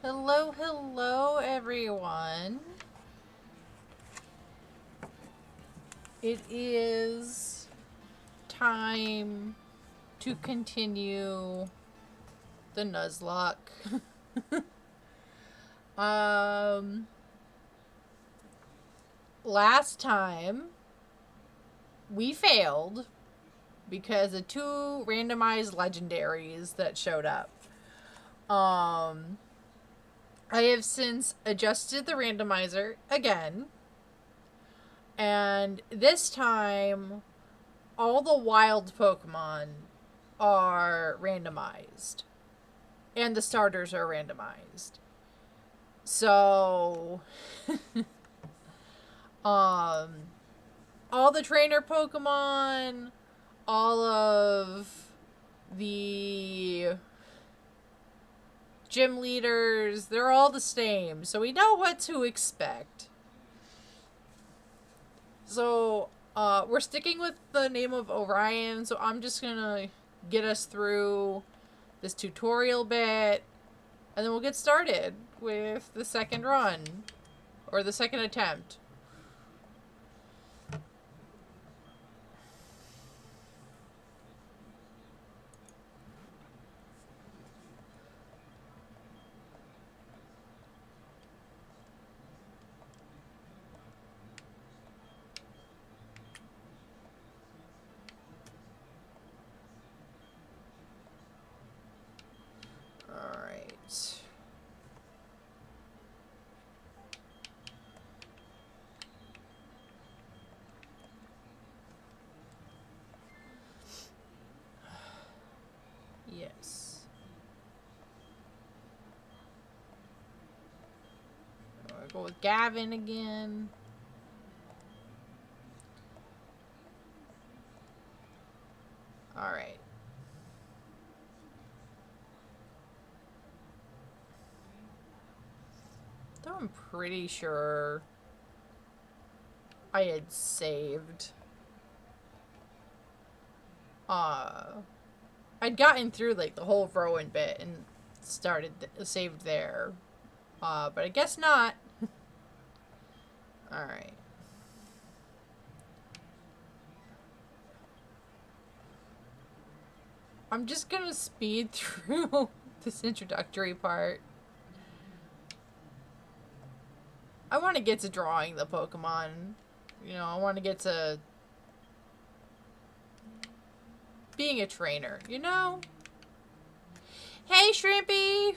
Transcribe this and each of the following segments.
Hello, hello, everyone. It is time to continue the Nuzlocke. um, Last time we failed because of two randomized legendaries that showed up. I have since adjusted the randomizer again, and this time all the wild Pokemon are randomized, and the starters are randomized. So, all the trainer Pokemon, all of the gym leaders, they're all the same. So we know what to expect. So, we're sticking with the name of Orion, so I'm just gonna get us through this tutorial bit, and then we'll get started with the second run, or the second attempt. Alright. Yes. I'll go with Gavin again. Alright. Though I'm pretty sure I had saved. I'd gotten through like the whole Rowan bit and saved there. But I guess not. Alright. I'm just gonna speed through this introductory part. I want to get to drawing the Pokemon. You know, I want to get to being a trainer, you know? Hey, Shrimpy!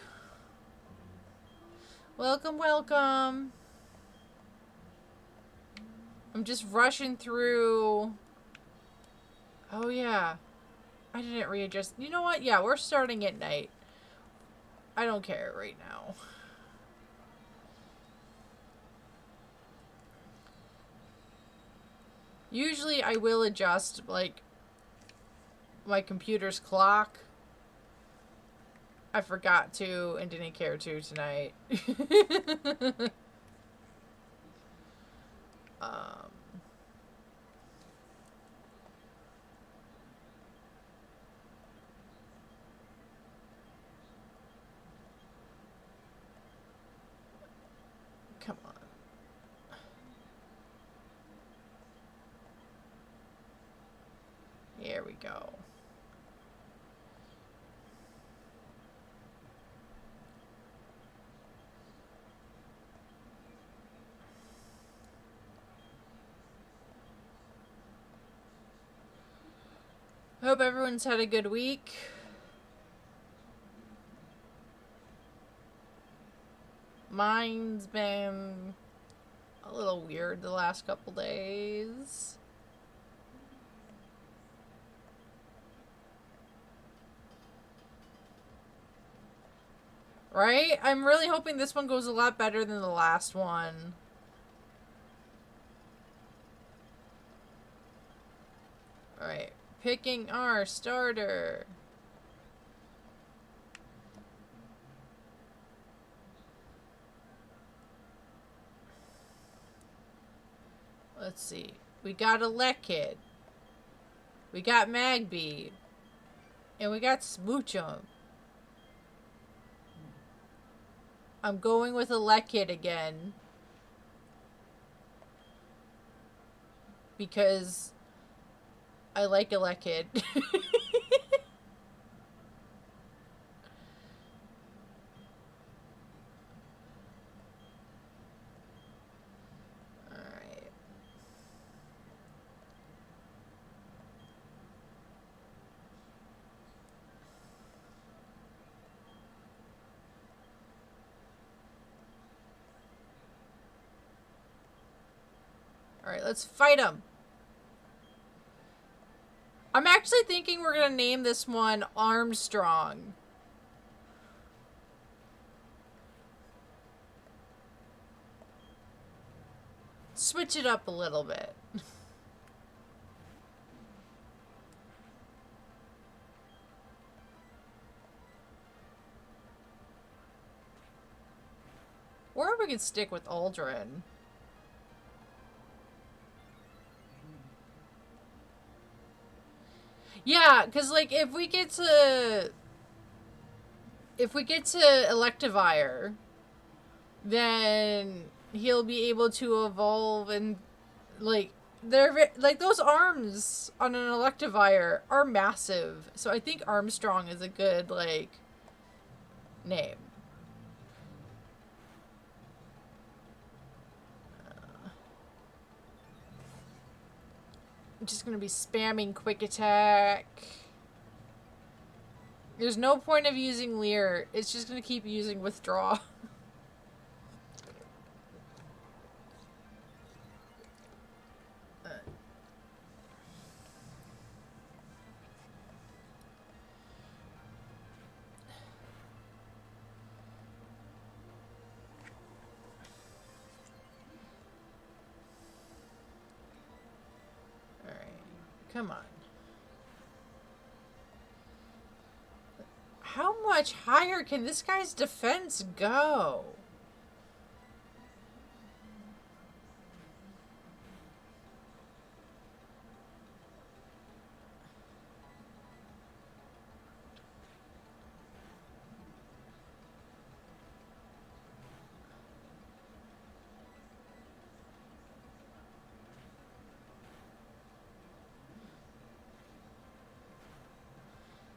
Welcome, welcome. I'm just rushing through. Oh, yeah. I didn't readjust. You know what? Yeah, we're starting at night. I don't care right now. Usually I will adjust, like, my computer's clock. I forgot to and didn't care to tonight. um, Come on. Here we go. Hope everyone's had a good week. Mine's been a little weird the last couple days. Right? I'm really hoping this one goes a lot better than the last one. Alright. Picking our starter. Let's see. We got a Lekid. We got Magby. And we got Smoochum. I'm going with a Lekid again. Because I like a Lekid. Alright. Alright, let's fight him. I'm actually thinking we're gonna name this one Armstrong. Switch it up a little bit. Or we could stick with Aldrin. Yeah, because, like, if we get to Electivire, then he'll be able to evolve and, like, like, those arms on an Electivire are massive. So I think Armstrong is a good, like, name. I'm just gonna be spamming Quick Attack. There's no point of using Leer. It's just gonna keep using Withdraw. Alright. Come on. How much higher can this guy's defense go?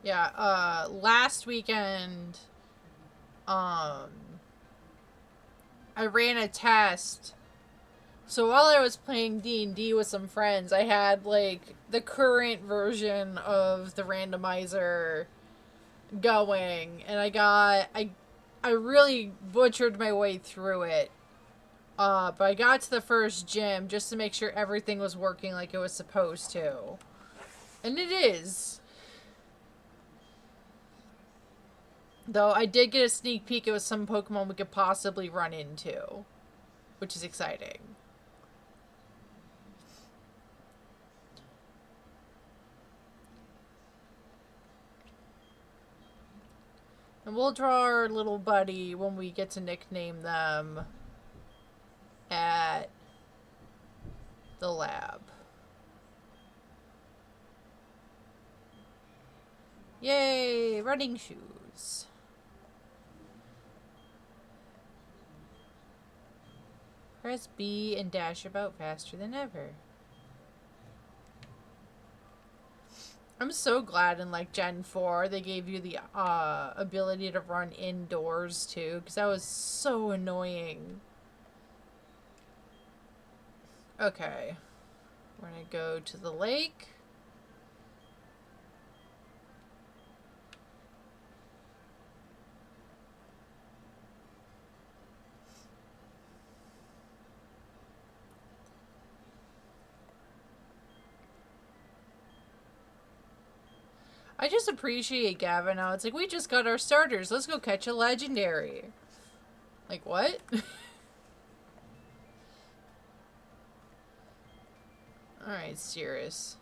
Yeah, last weekend, I ran a test. So while I was playing D&D with some friends, I had, like, the current version of the randomizer going, and I really butchered my way through it. But I got to the first gym just to make sure everything was working like it was supposed to. And it is. Though I did get a sneak peek at some Pokemon we could possibly run into, which is exciting. And we'll draw our little buddy when we get to nickname them at the lab. Yay, running shoes. Press B and dash about faster than ever. I'm so glad in, like, Gen 4 they gave you the ability to run indoors too, because that was so annoying. Okay. We're gonna go to the lake. I just appreciate Gavin now. It's like, we just got our starters. Let's go catch a legendary. Like, what? Alright, Cirrus.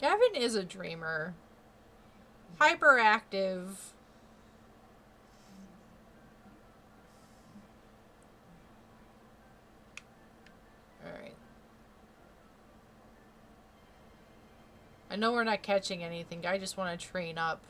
Gavin is a dreamer. Hyperactive. Alright. I know we're not catching anything. I just want to train up.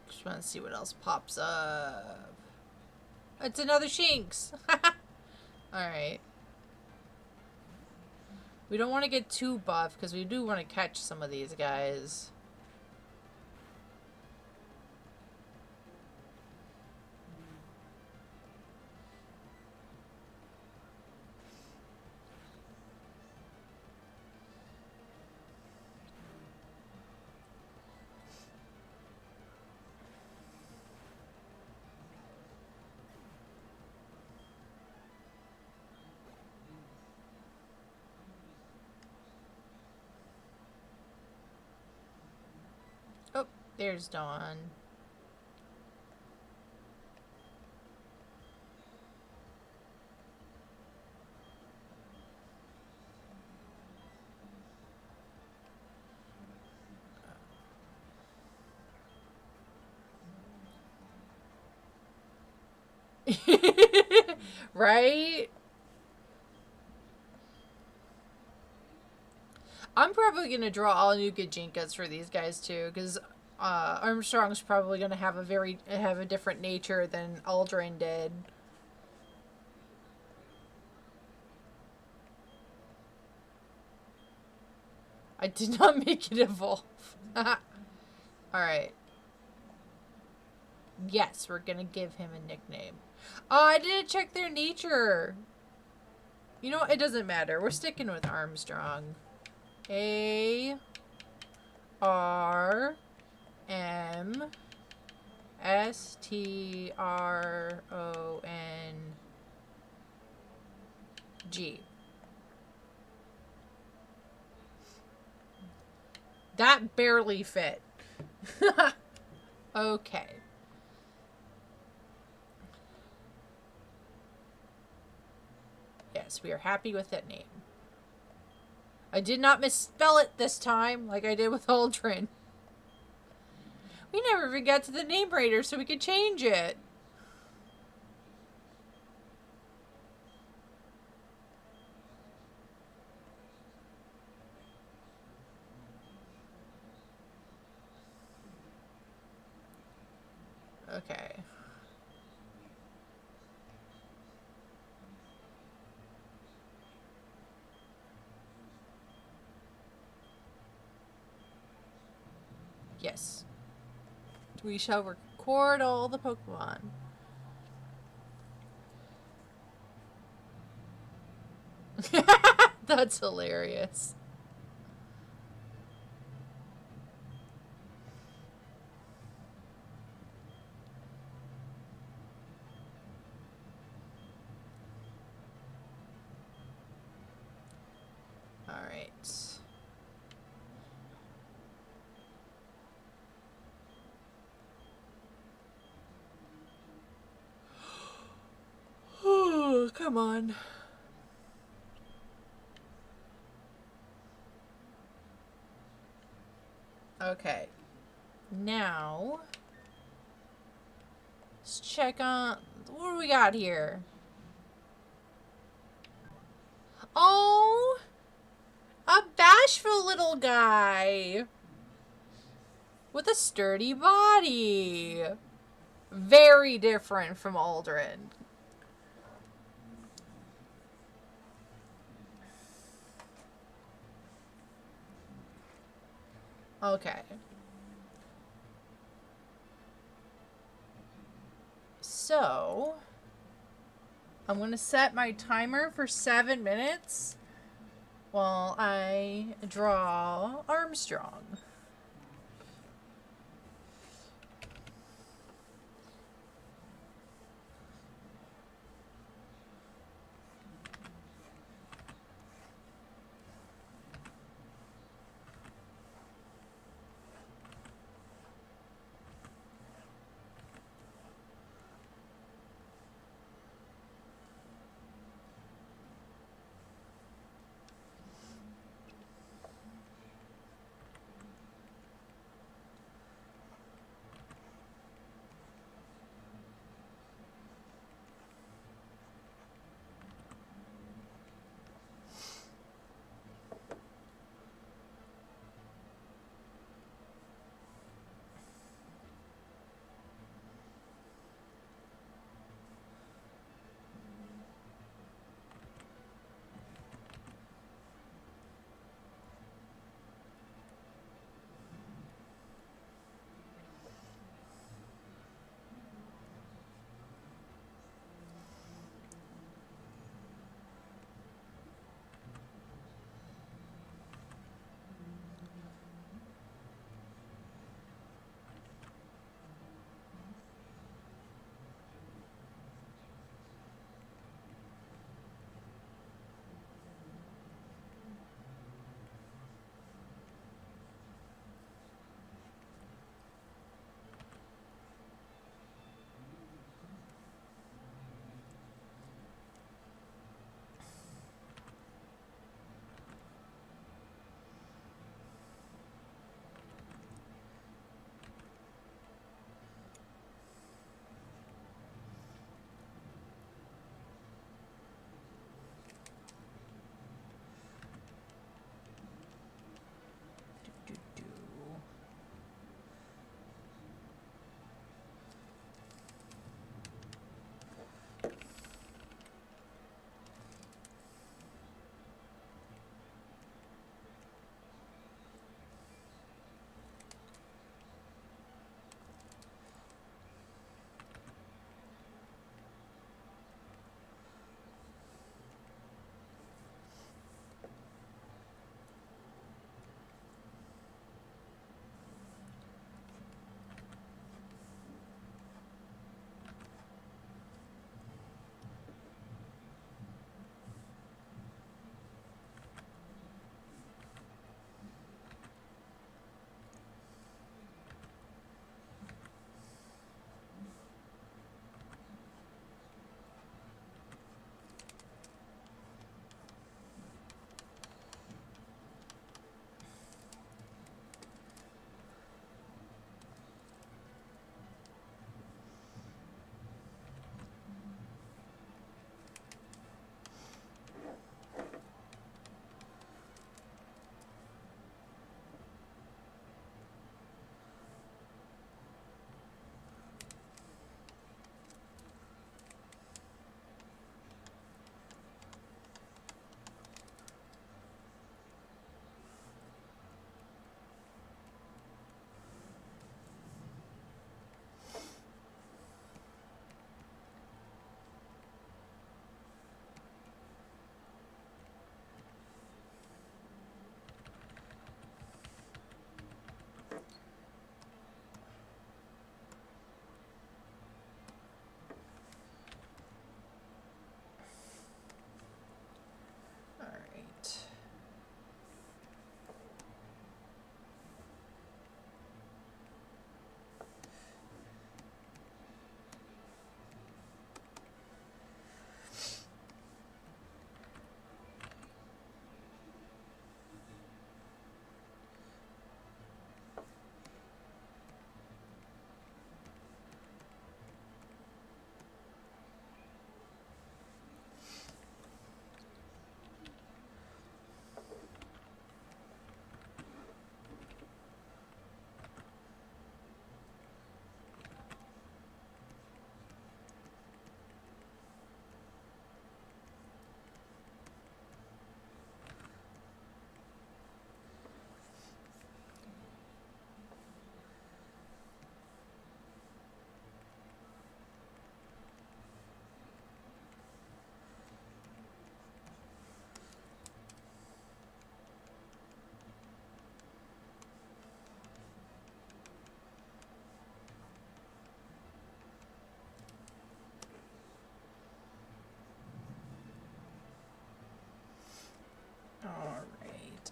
Just want to see what else pops up. It's another Shinx. Alright. We don't want to get too buff because we do want to catch some of these guys. Oh, there's Dawn. Right? I'm probably gonna draw all new Gajinkas for these guys too, because Armstrong's probably gonna have a different nature than Aldrin did. I did not make it evolve. Alright. Yes, we're gonna give him a nickname. Oh, I didn't check their nature. You know what? It doesn't matter. We're sticking with Armstrong. A R M S T R O N G. That barely fit. Okay. Yes, we are happy with that name. I did not misspell it this time like I did with Aldrin. We never even got to the name raider so we could change it. Okay. Yes. We shall record all the Pokemon. That's hilarious. Alright. Oh, come on. Okay. Now, let's check on... What do we got here? Oh! A bashful little guy! With a sturdy body. Very different from Aldrin. Okay. So, I'm going to set my timer for 7 minutes while I draw Armstrong.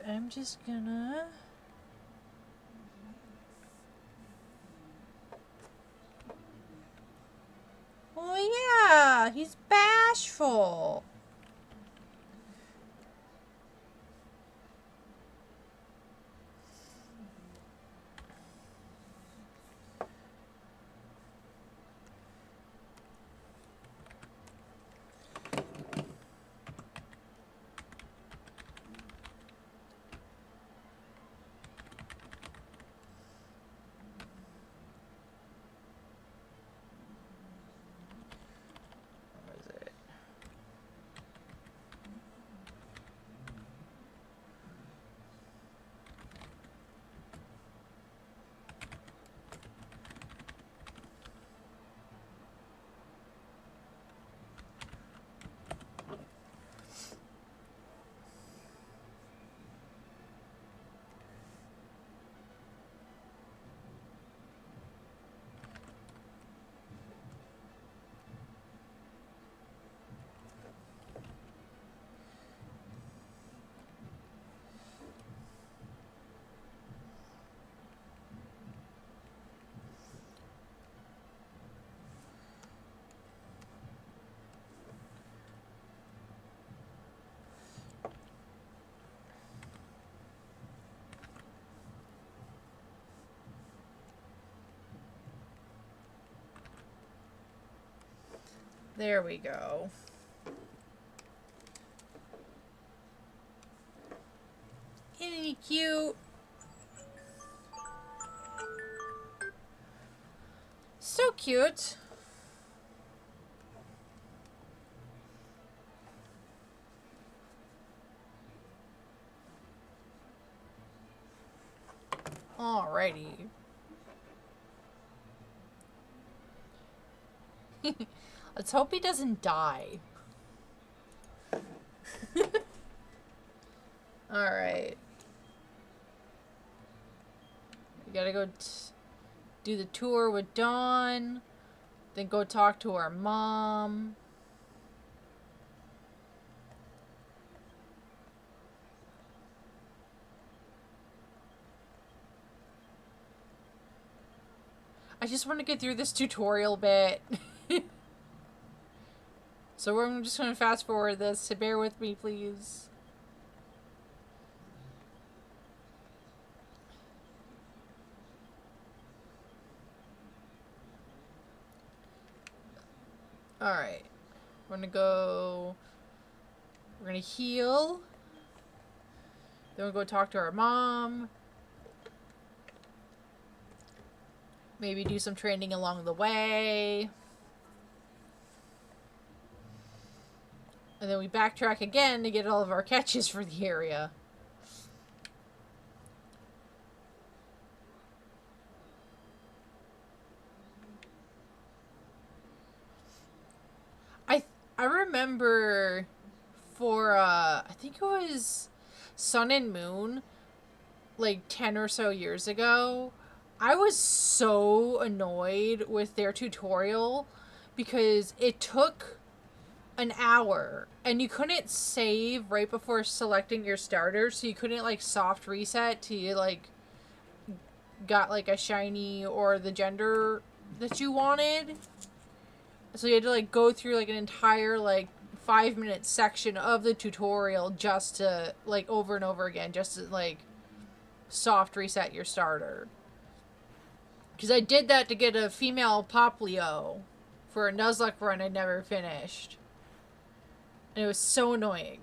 I'm just gonna... Oh yeah, he's bashful. What is it? There we go. Isn't he cute? So cute. Alrighty. Let's hope he doesn't die. Alright. We gotta go do the tour with Dawn. Then go talk to our mom. I just want to get through this tutorial bit. So I'm just going to fast forward this, so bear with me, please. Alright. We're going to go... We're going to heal. Then we'll go talk to our mom. Maybe do some training along the way. And then we backtrack again to get all of our catches for the area. I remember for, I think it was Sun and Moon, like 10 or so years ago, I was so annoyed with their tutorial because it took an hour and you couldn't save right before selecting your starter, so you couldn't like soft reset till you like got like a shiny or the gender that you wanted. So you had to like go through like an entire like 5-minute section of the tutorial just to like over and over again just to like soft reset your starter. Because I did that to get a female Poplio for a Nuzlocke run I never finished. And it was so annoying.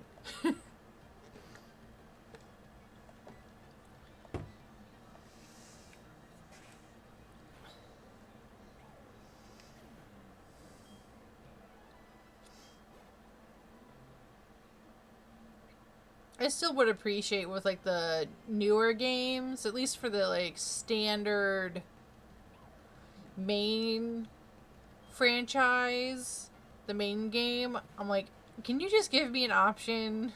I still would appreciate with like the newer games, at least for the like standard main franchise, the main game, I'm like, can you just give me an option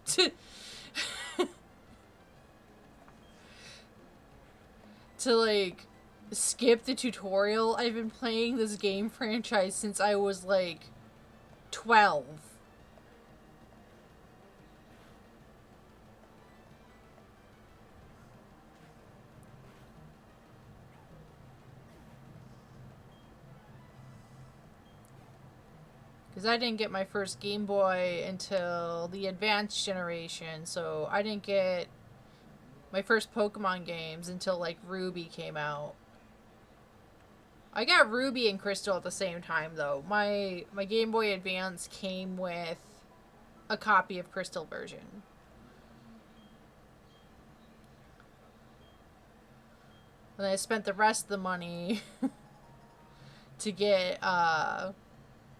to to like skip the tutorial? I've been playing this game franchise since I was like 12. Because I didn't get my first Game Boy until the advanced generation, so I didn't get my first Pokemon games until, like, Ruby came out. I got Ruby and Crystal at the same time, though. My Game Boy Advance came with a copy of Crystal version. And I spent the rest of the money to get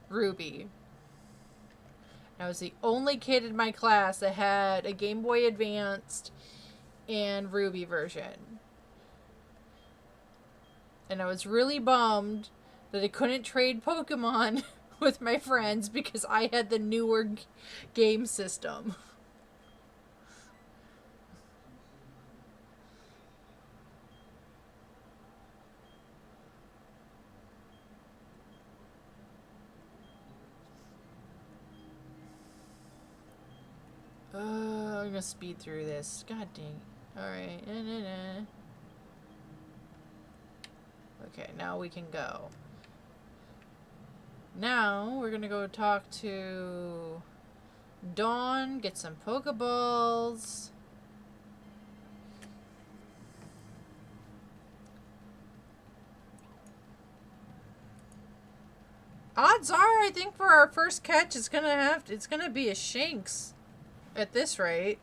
Ruby. I was the only kid in my class that had a Game Boy Advanced and Ruby version. And I was really bummed that I couldn't trade Pokemon with my friends because I had the newer game system. I'm gonna speed through this. God dang. Alright. Okay, now we can go. Now we're gonna go talk to Dawn, get some Pokeballs. Odds are, I think for our first catch, it's gonna be a Shinx. At this rate.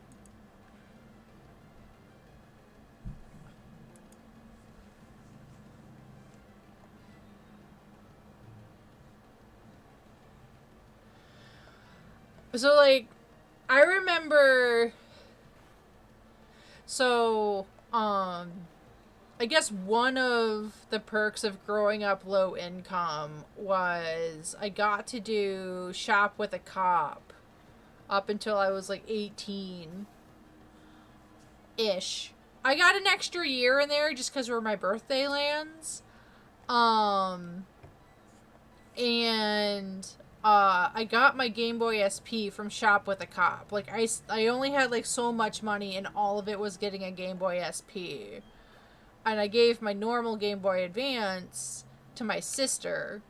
So, like, I remember. So, I guess one of the perks of growing up low income was I got to do shop with a cop up until I was like 18-ish. I got an extra year in there just because where my birthday lands. And I got my Game Boy SP from Shop with a Cop. Like, I only had like so much money and all of it was getting a Game Boy SP. And I gave my normal Game Boy Advance to my sister.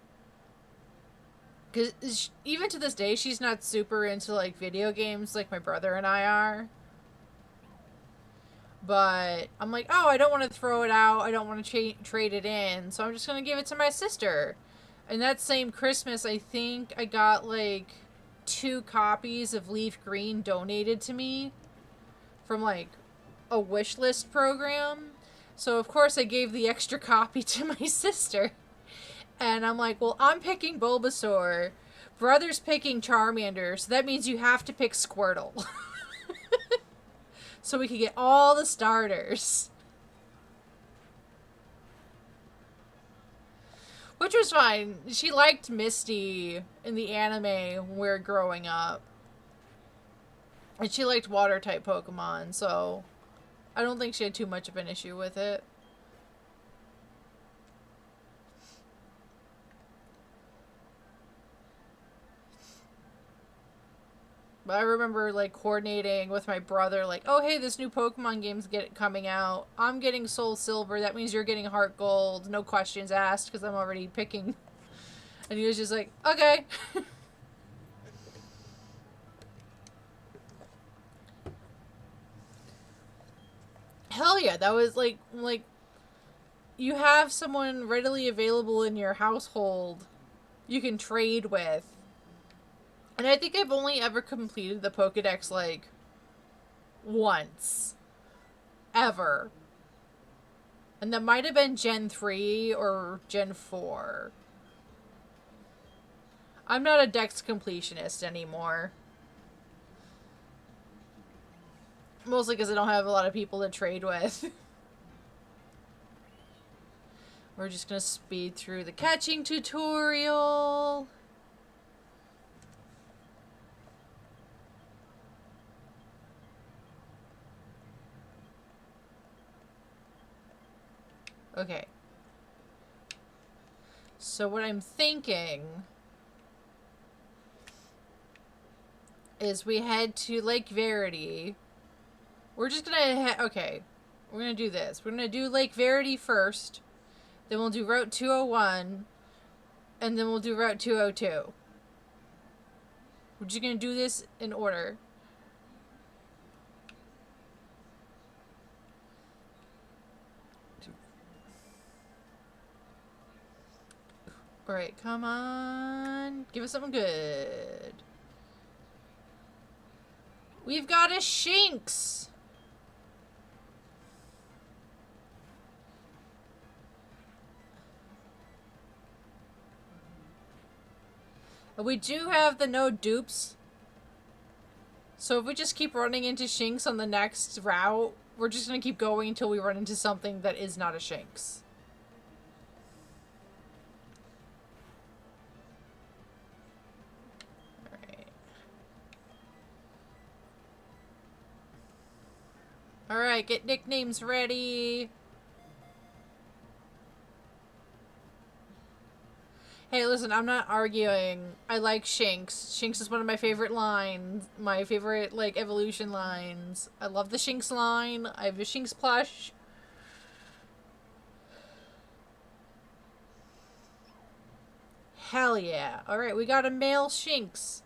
Because even to this day, she's not super into, like, video games like my brother and I are. But I'm like, oh, I don't want to throw it out. I don't want to trade it in. So I'm just going to give it to my sister. And that same Christmas, I think I got, like, 2 copies of Leaf Green donated to me from, like, a wish list program. So, of course, I gave the extra copy to my sister. And I'm like, well, I'm picking Bulbasaur. Brother's picking Charmander. So that means you have to pick Squirtle. So we can get all the starters. Which was fine. She liked Misty in the anime when we were growing up. And she liked water-type Pokemon, so I don't think she had too much of an issue with it. But I remember, like, coordinating with my brother, like, oh, hey, this new Pokemon game's coming out. I'm getting Soul Silver. That means you're getting Heart Gold. No questions asked, because I'm already picking. And he was just like, okay. Hell yeah, that was, like, you have someone readily available in your household you can trade with. And I think I've only ever completed the Pokedex, like, once. Ever. And that might have been Gen 3 or Gen 4. I'm not a Dex completionist anymore. Mostly because I don't have a lot of people to trade with. We're just gonna speed through the catching tutorial. Okay. So what I'm thinking is we head to Lake Verity. We're just gonna okay. We're gonna do this. We're gonna do Lake Verity first. Then we'll do Route 201. And then we'll do Route 202. We're just gonna do this in order. Alright, come on. Give us something good. We've got a Shinx! We do have the no dupes. So if we just keep running into Shinx on the next route, we're just gonna keep going until we run into something that is not a Shinx. Alright, get nicknames ready. Hey, listen, I'm not arguing. I like Shinx. Shinx is one of my favorite lines. My favorite, like, evolution lines. I love the Shinx line. I have a Shinx plush. Hell yeah. Alright, we got a male Shinx.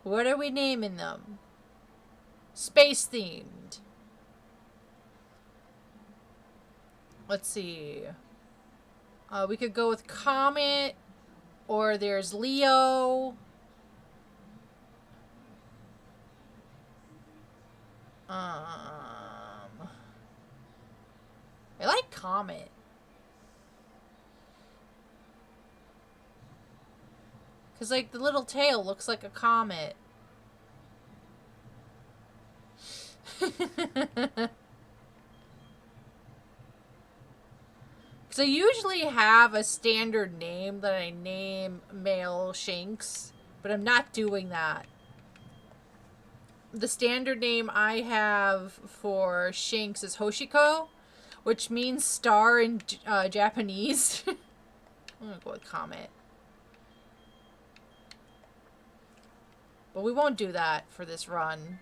What are we naming them? Space themed. Let's see. We could go with Comet, or there's Leo. I like Comet. Because, like, the little tail looks like a comet. Because I usually have a standard name that I name male Shinx, but I'm not doing that. The standard name I have for Shinx is Hoshiko, which means star in Japanese. I'm gonna go with Comet. But we won't do that for this run.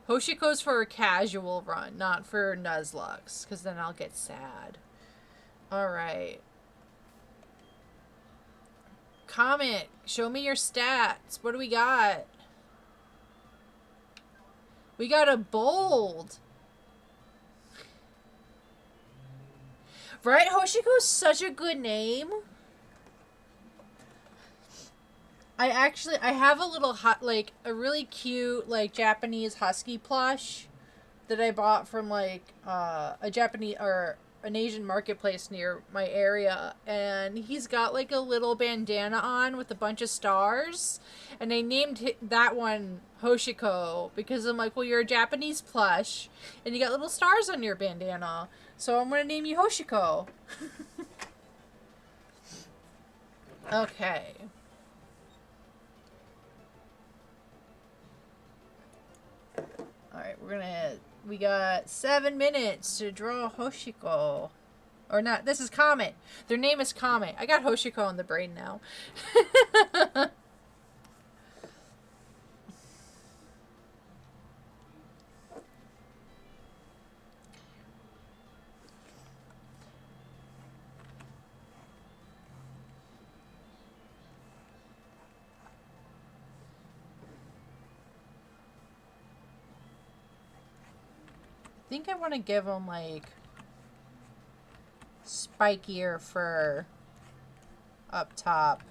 Hoshiko's for a casual run, not for Nuzlocke, because then I'll get sad. Alright. Comet, show me your stats. What do we got? We got a bold. Right? Hoshiko's such a good name. I have a little like a really cute like Japanese husky plush that I bought from like a Japanese or an Asian marketplace near my area, and he's got like a little bandana on with a bunch of stars, and I named that one Hoshiko because I'm like, well, you're a Japanese plush and you got little stars on your bandana, so I'm gonna name you Hoshiko. Okay. Alright, we got 7 minutes to draw Hoshiko. Or not, this is Comet. Their name is Comet. I got Hoshiko in the brain now. I think I want to give him, like, spikier fur up top.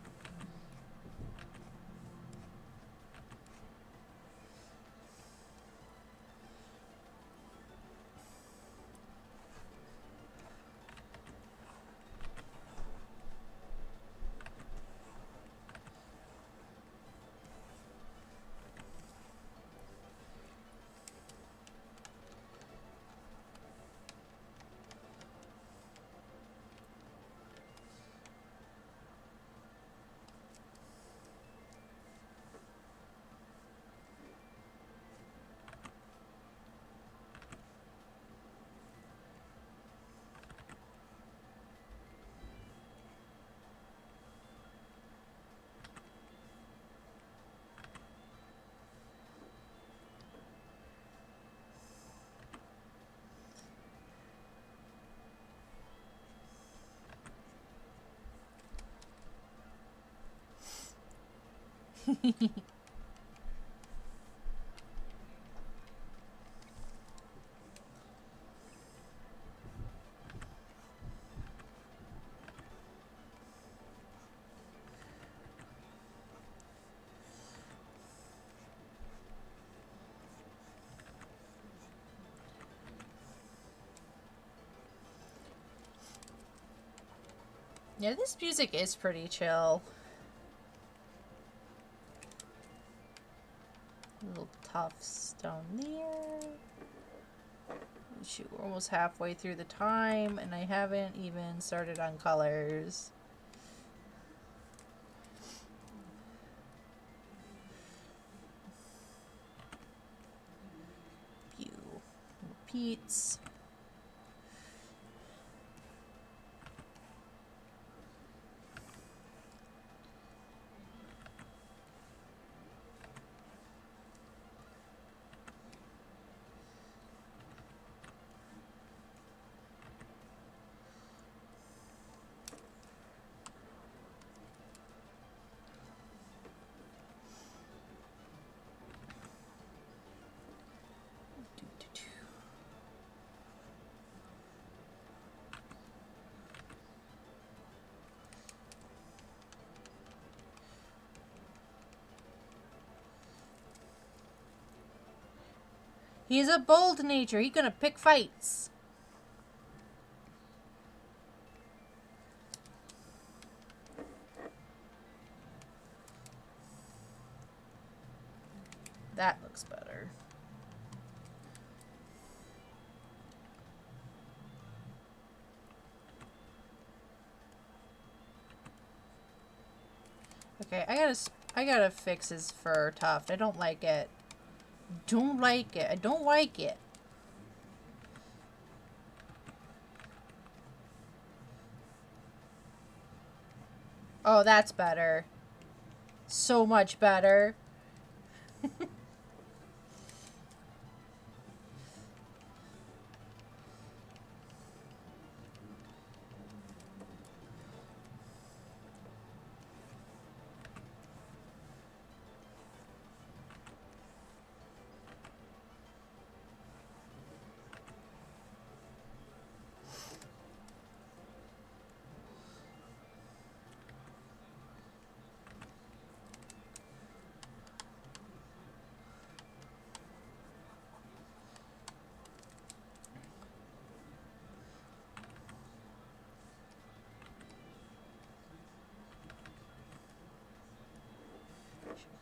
Yeah, this music is pretty chill. Little tufts down there. Shoot, we're almost halfway through the time, and I haven't even started on colors. Few repeats. He's a bold nature. He's gonna pick fights. That looks better. Okay, I gotta fix his fur tuft. I don't like it. Don't like it. I don't like it. Oh, that's better. So much better.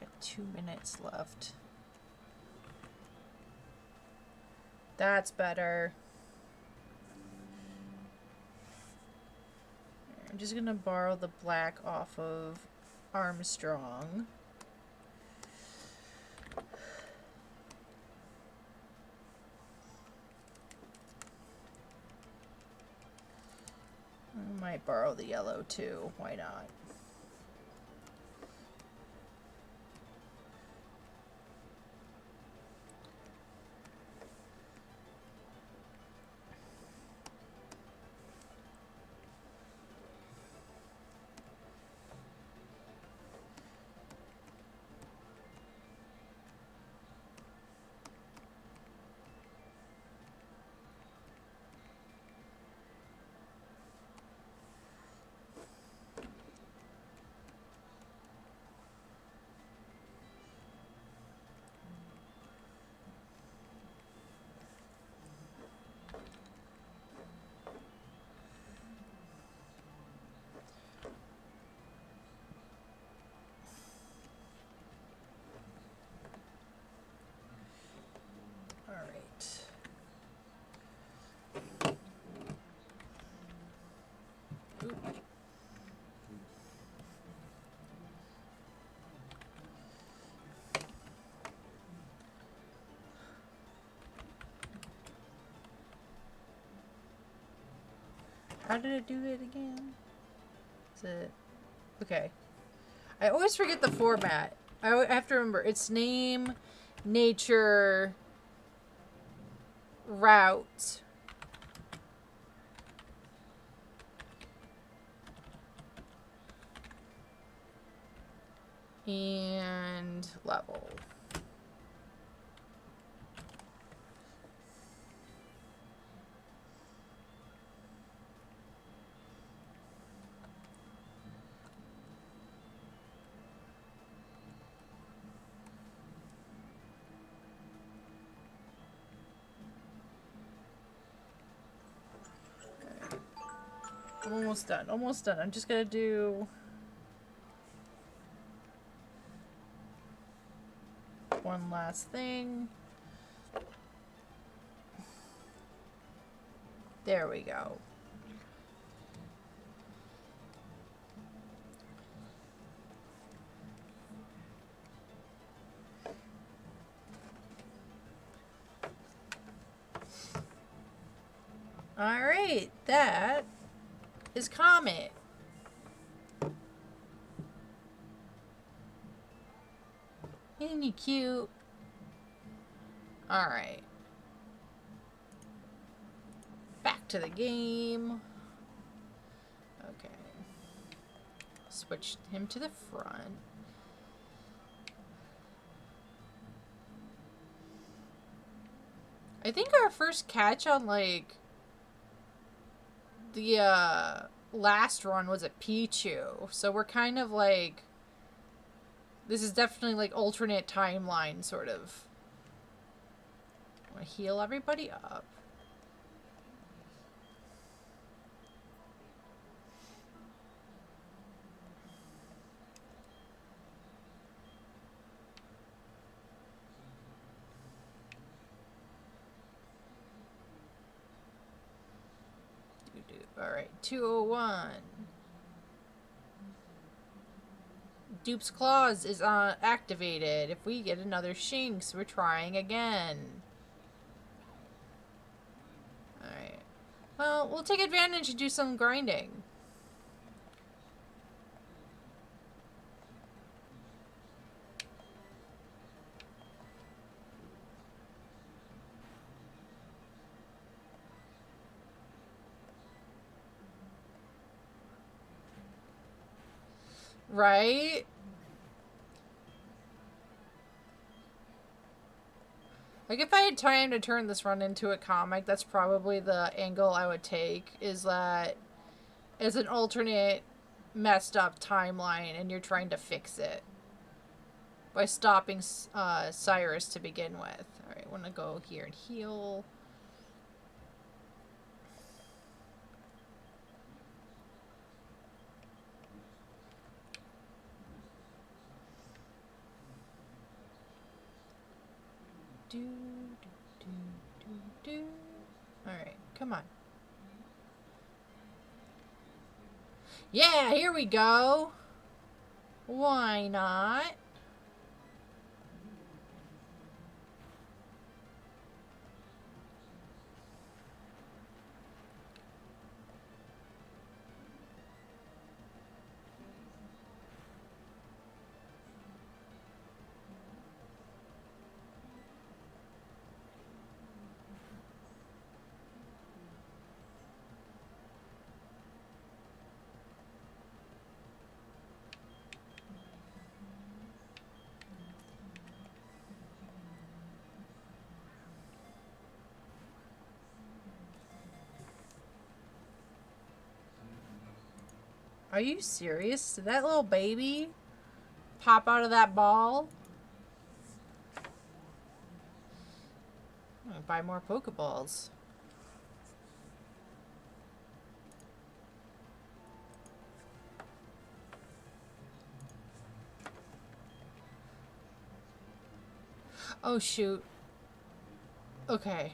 Got 2 minutes left. That's better. I'm just gonna borrow the black off of Armstrong. I might borrow the yellow too. Why not? How did it do it again? Is it... Okay. I always forget the format. I have to remember. It's name, nature, route. And level. I'm almost done. Almost done. I'm just gonna do one last thing. There we go. Alright, that is Comet. Isn't he cute? Alright. Back to the game. Okay. Switch him to the front. I think our first catch on, like, the last run was a Pichu. So we're kind of like, this is definitely like alternate timeline sort of. I want to heal everybody up. Alright, 201. Dupe's Claws is activated. If we get another Shinx, we're trying again. Alright. Well, we'll take advantage and do some grinding. Right? Like, if I had time to turn this run into a comic, that's probably the angle I would take, is that it's an alternate messed up timeline and you're trying to fix it by stopping Cyrus to begin with. Alright, I want to go here and heal. Alright, come on. Yeah, here we go. Why not? Are you serious? Did that little baby pop out of that ball? I'm gonna buy more Pokeballs. Oh shoot. Okay.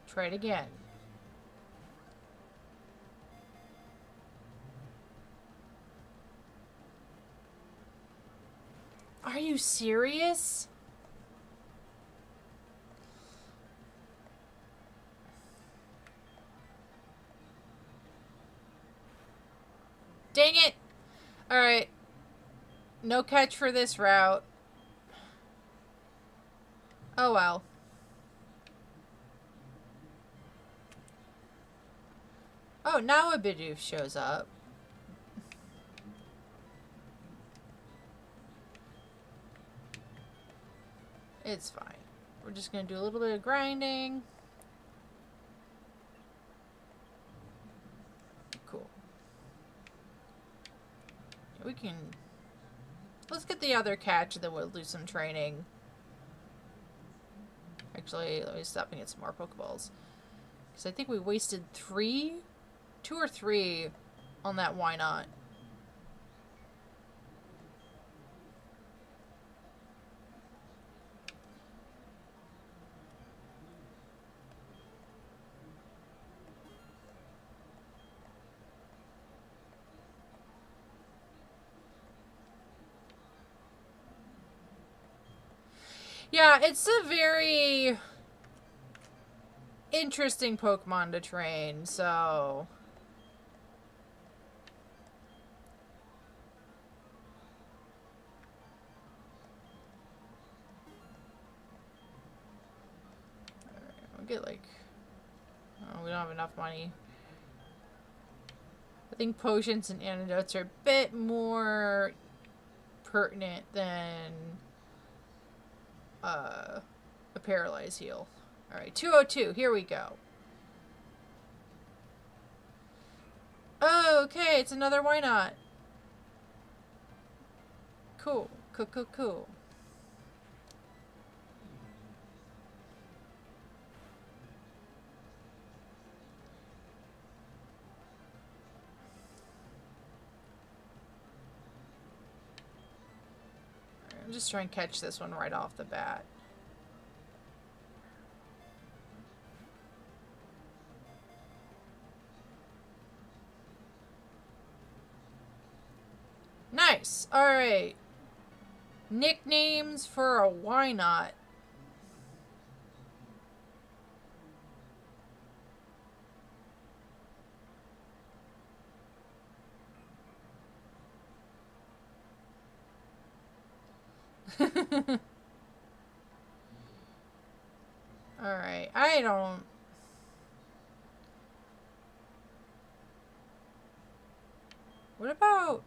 Try it again. Are you serious? Dang it! Alright. No catch for this route. Oh well. Oh, now a Bidoof shows up. It's fine. We're just gonna do a little bit of grinding. Cool. We can... Let's get the other catch, then we'll do some training. Actually, let me stop and get some more Pokeballs. Because I think we wasted 2 or 3 on that why not. Yeah, it's a very interesting Pokemon to train, so... Alright, we'll get like... Oh, we don't have enough money. I think potions and antidotes are a bit more pertinent than a paralyze heal. Alright, 202, here we go. Oh, okay, it's another why not. Cool. Cool, cool, cool. I'm just trying to catch this one right off the bat. Nice! Alright. Nicknames for a why not. Alright, I don't... What about...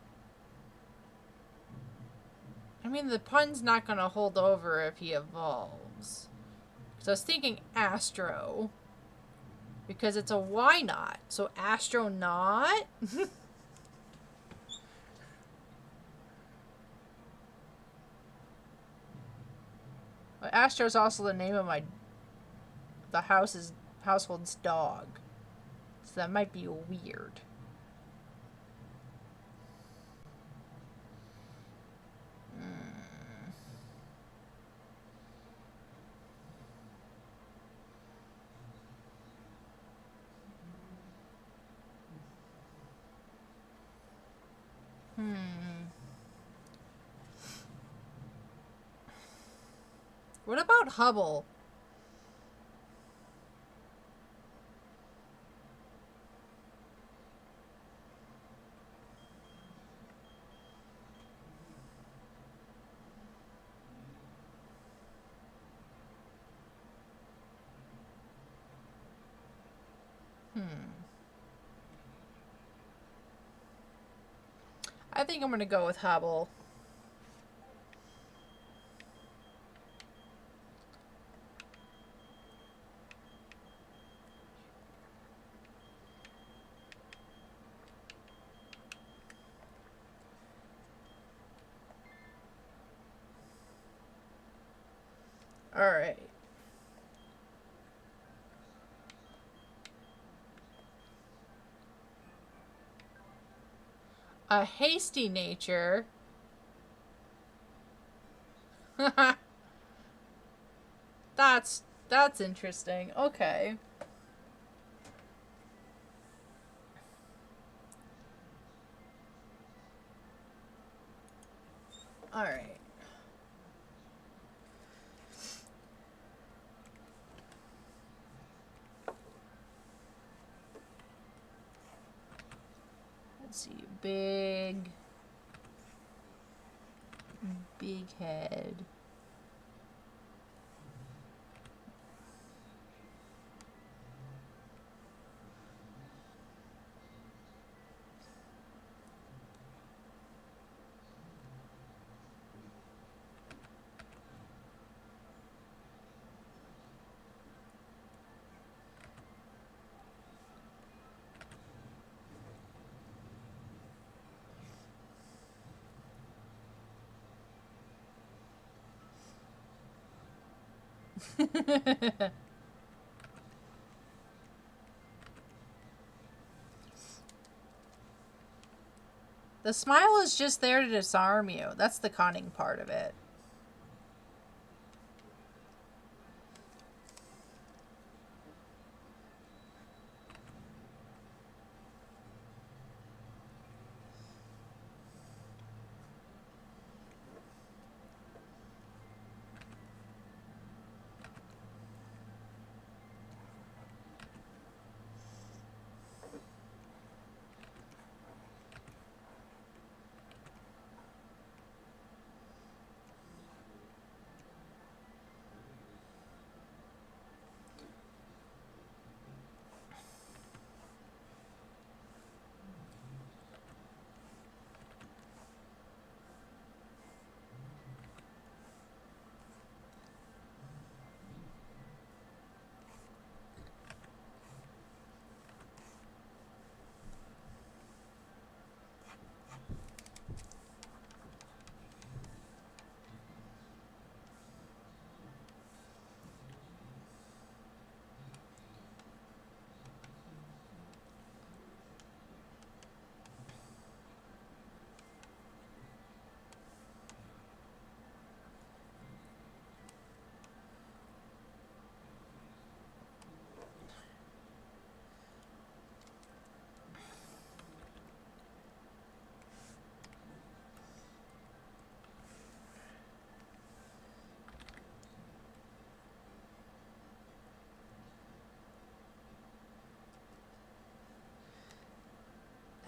I mean, the pun's not gonna hold over if he evolves. So I was thinking Astro. Because it's a why not. So Astronaut? But Astro's also the name of the household's dog. So that might be weird. What about Hubble? I think I'm gonna go with Hubble. Alright. A hasty nature. That's interesting. Okay. Alright. Let's see. Big head. The smile is just there to disarm you. That's the cunning part of it.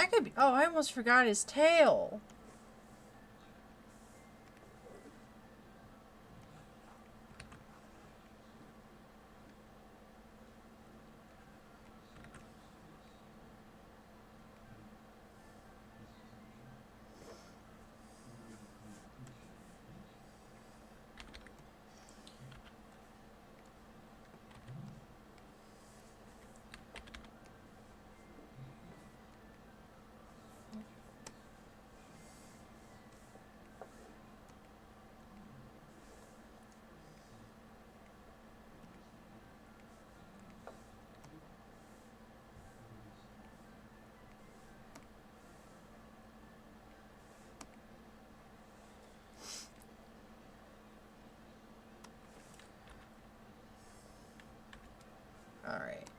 That could be. Oh, I almost forgot his tail. All right.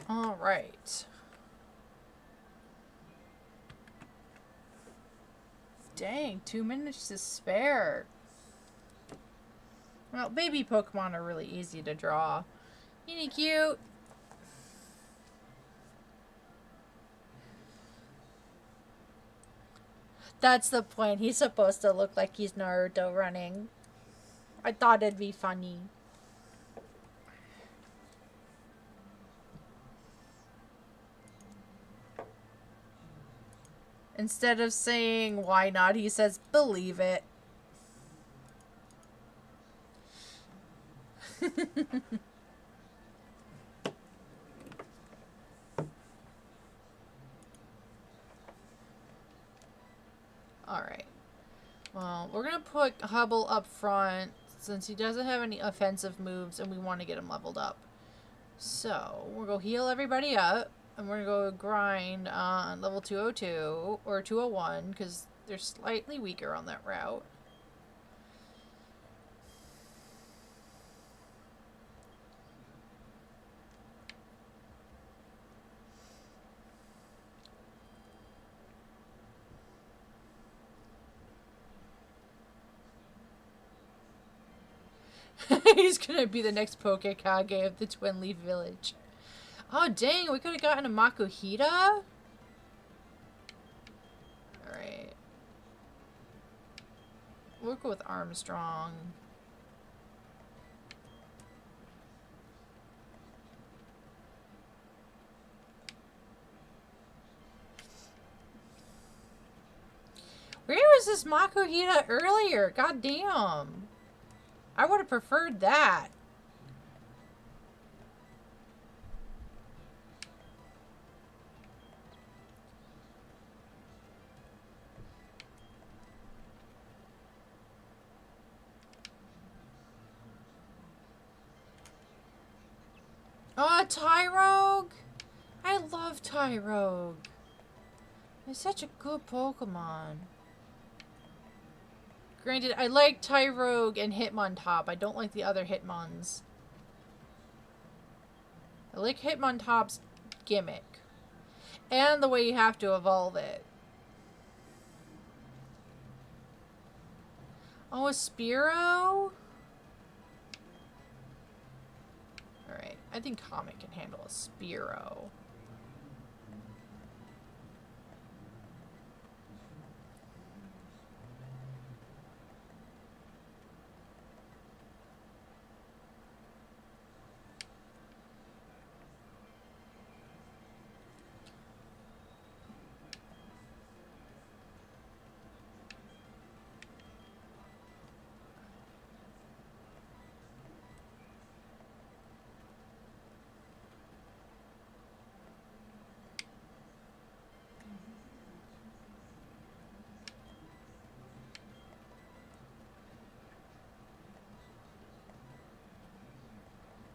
All right. Dang, 2 minutes to spare. Well, baby Pokemon are really easy to draw. Isn't he cute? That's the point. He's supposed to look like he's Naruto running. I thought it'd be funny. Instead of saying why not, he says believe it. Alright. Well, we're going to put Hubble up front since he doesn't have any offensive moves and we want to get him leveled up. So, we're going to heal everybody up and we're going to go grind on level 202 or 201 because they're slightly weaker on that route. He's gonna be the next Pokekage of the Twin Leaf Village. Oh, dang, we could have gotten a Makuhita? Alright. We'll go with Armstrong. Where was this Makuhita earlier? God damn. I would have preferred that. Oh, Tyrogue! I love Tyrogue. He's such a good Pokemon. Granted, I like Tyrogue and Hitmontop. I don't like the other Hitmons. I like Hitmontop's gimmick. And the way you have to evolve it. Oh, a Spearow? Alright, I think Comet can handle a Spearow.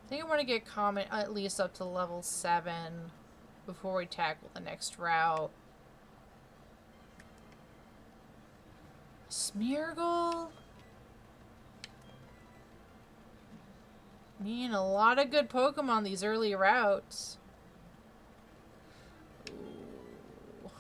I think I want to get Comet at least up to level 7 before we tackle the next route. Smeargle? Man, a lot of good Pokemon these early routes. Ooh.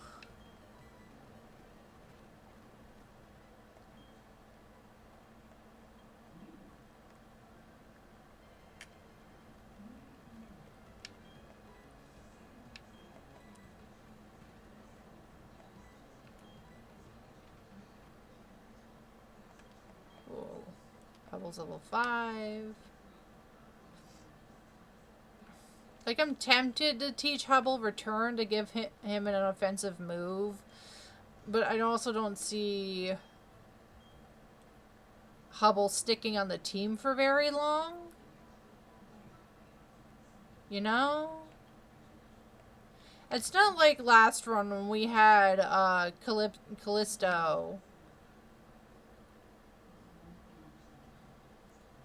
Whoa. Hubble's level 5. Like, I'm tempted to teach Hubble Return to give him an offensive move. But I also don't see Hubble sticking on the team for very long. You know? It's not like last run when we had Callisto.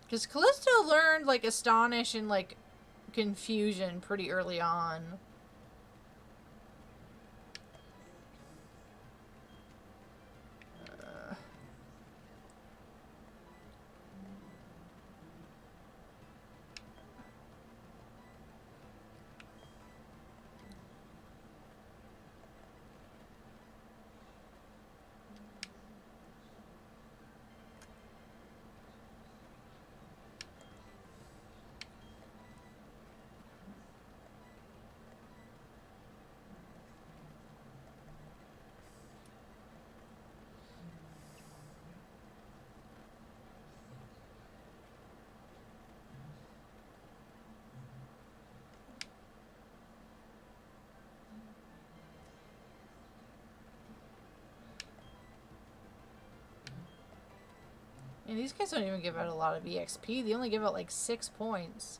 Because Callisto learned, like, Astonish and, like, Confusion pretty early on. And these guys don't even give out a lot of EXP. They only give out like 6 points.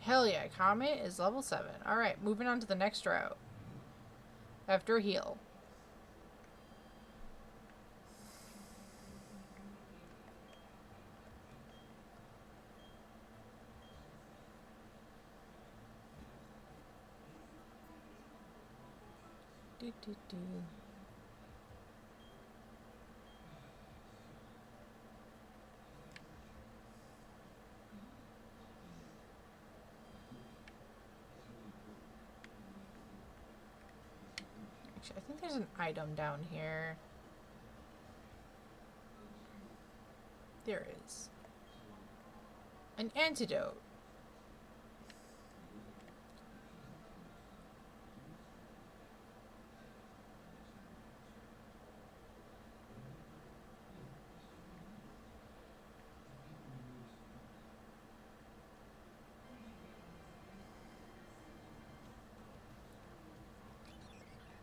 Hell yeah, Comet is level 7. Alright, moving on to the next route. After a heal. Actually, I think there's an item down here. There is. An antidote.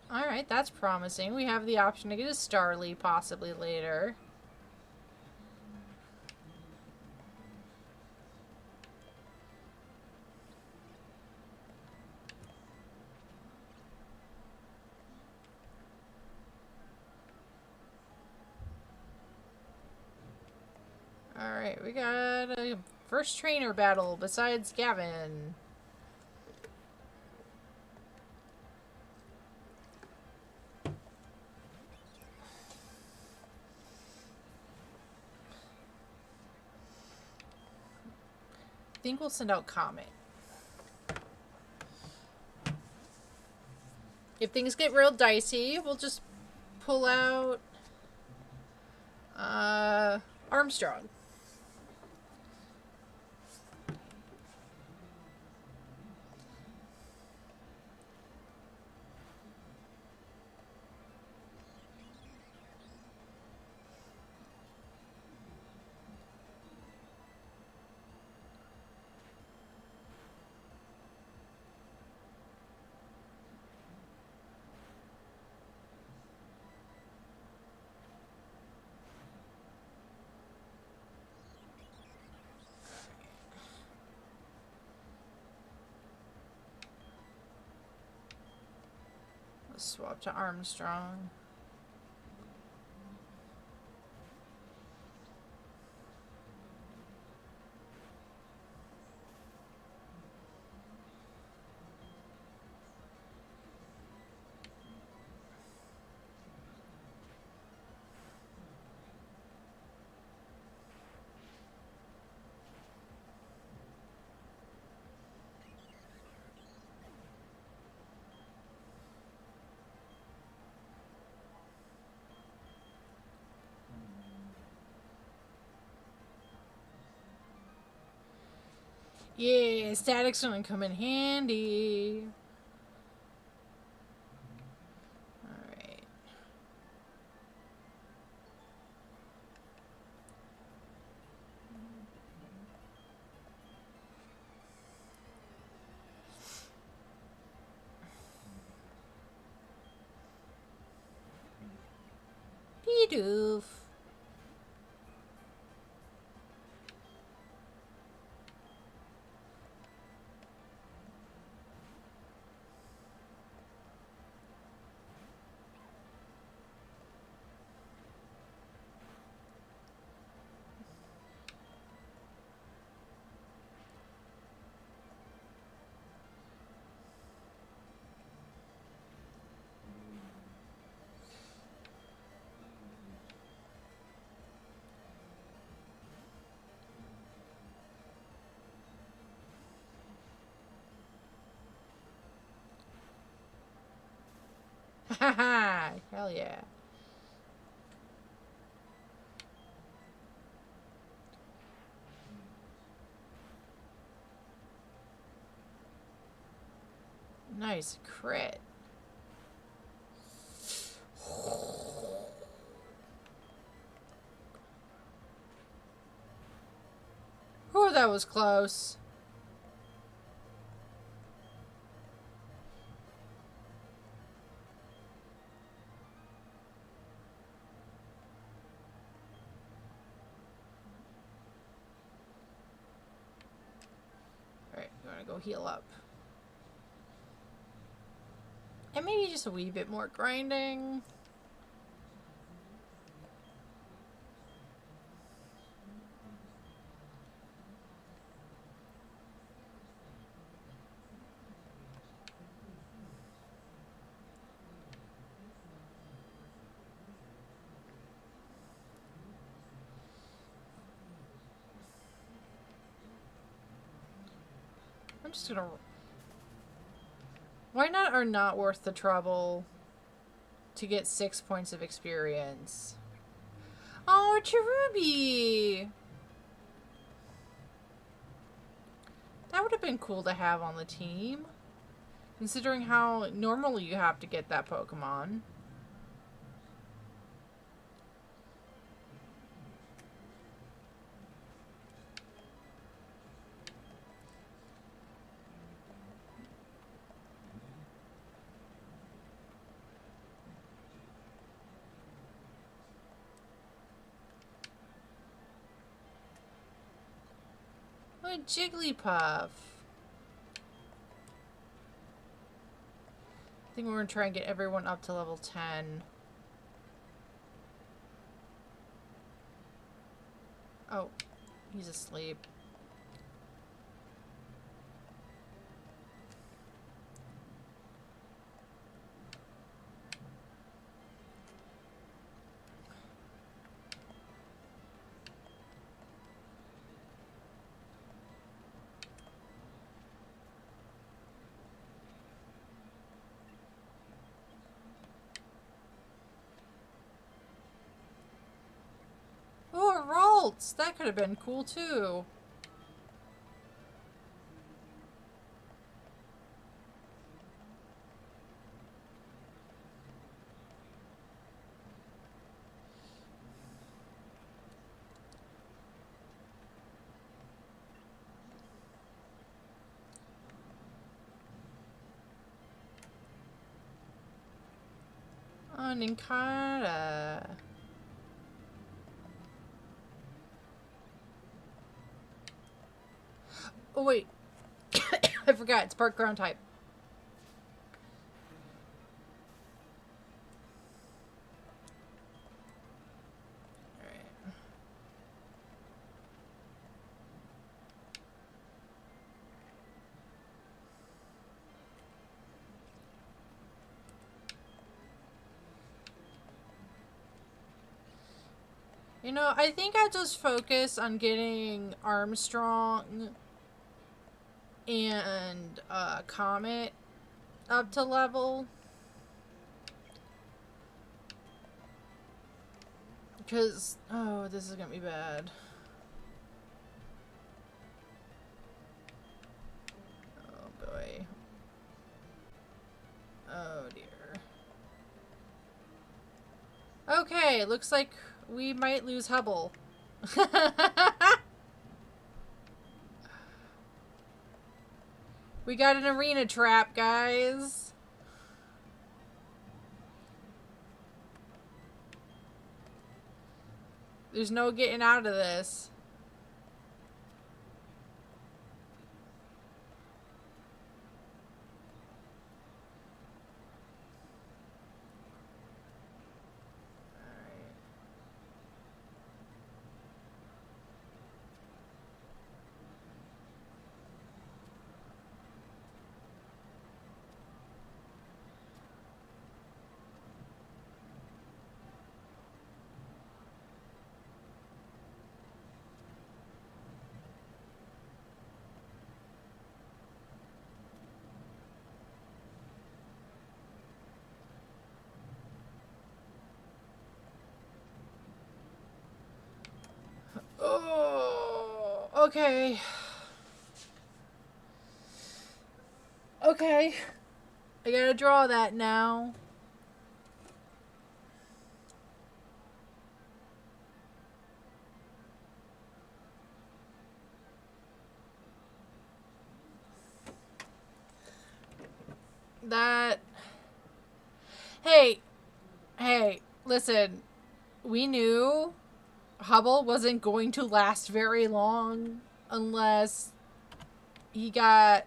Alright, that's promising. We have the option to get a Starly possibly later. Alright, we got a first trainer battle besides Gavin. I think we'll send out Comet. If things get real dicey, we'll just pull out Armstrong. Let's swap to Armstrong. Yeah, static's gonna come in handy. Alright. Bidoof. Haha! Hell yeah. Nice crit. Oh, that was close. Alright, you wanna go heal up. And maybe just a wee bit more grinding. just gonna... Why not are not worth the trouble to get 6 points of experience? Oh, Cherubi! That would have been cool to have on the team. Considering how normally you have to get that Pokemon. Oh, Jigglypuff. I think we're gonna try and get everyone up to level 10. Oh, he's asleep. Oh, a Ralts! That could have been cool too. Oh, Ninkata. Oh, wait. I forgot. It's part ground type. Alright. You know, I think I just focus on getting Armstrong and Comet up to level. Because, oh, this is gonna be bad. Oh boy. Oh dear. Okay, looks like we might lose Hubble. We got an arena trap, guys. There's no getting out of this. Oh, okay. Okay. I gotta draw that now. That... Hey. Hey, listen. We knew Hubble wasn't going to last very long unless he got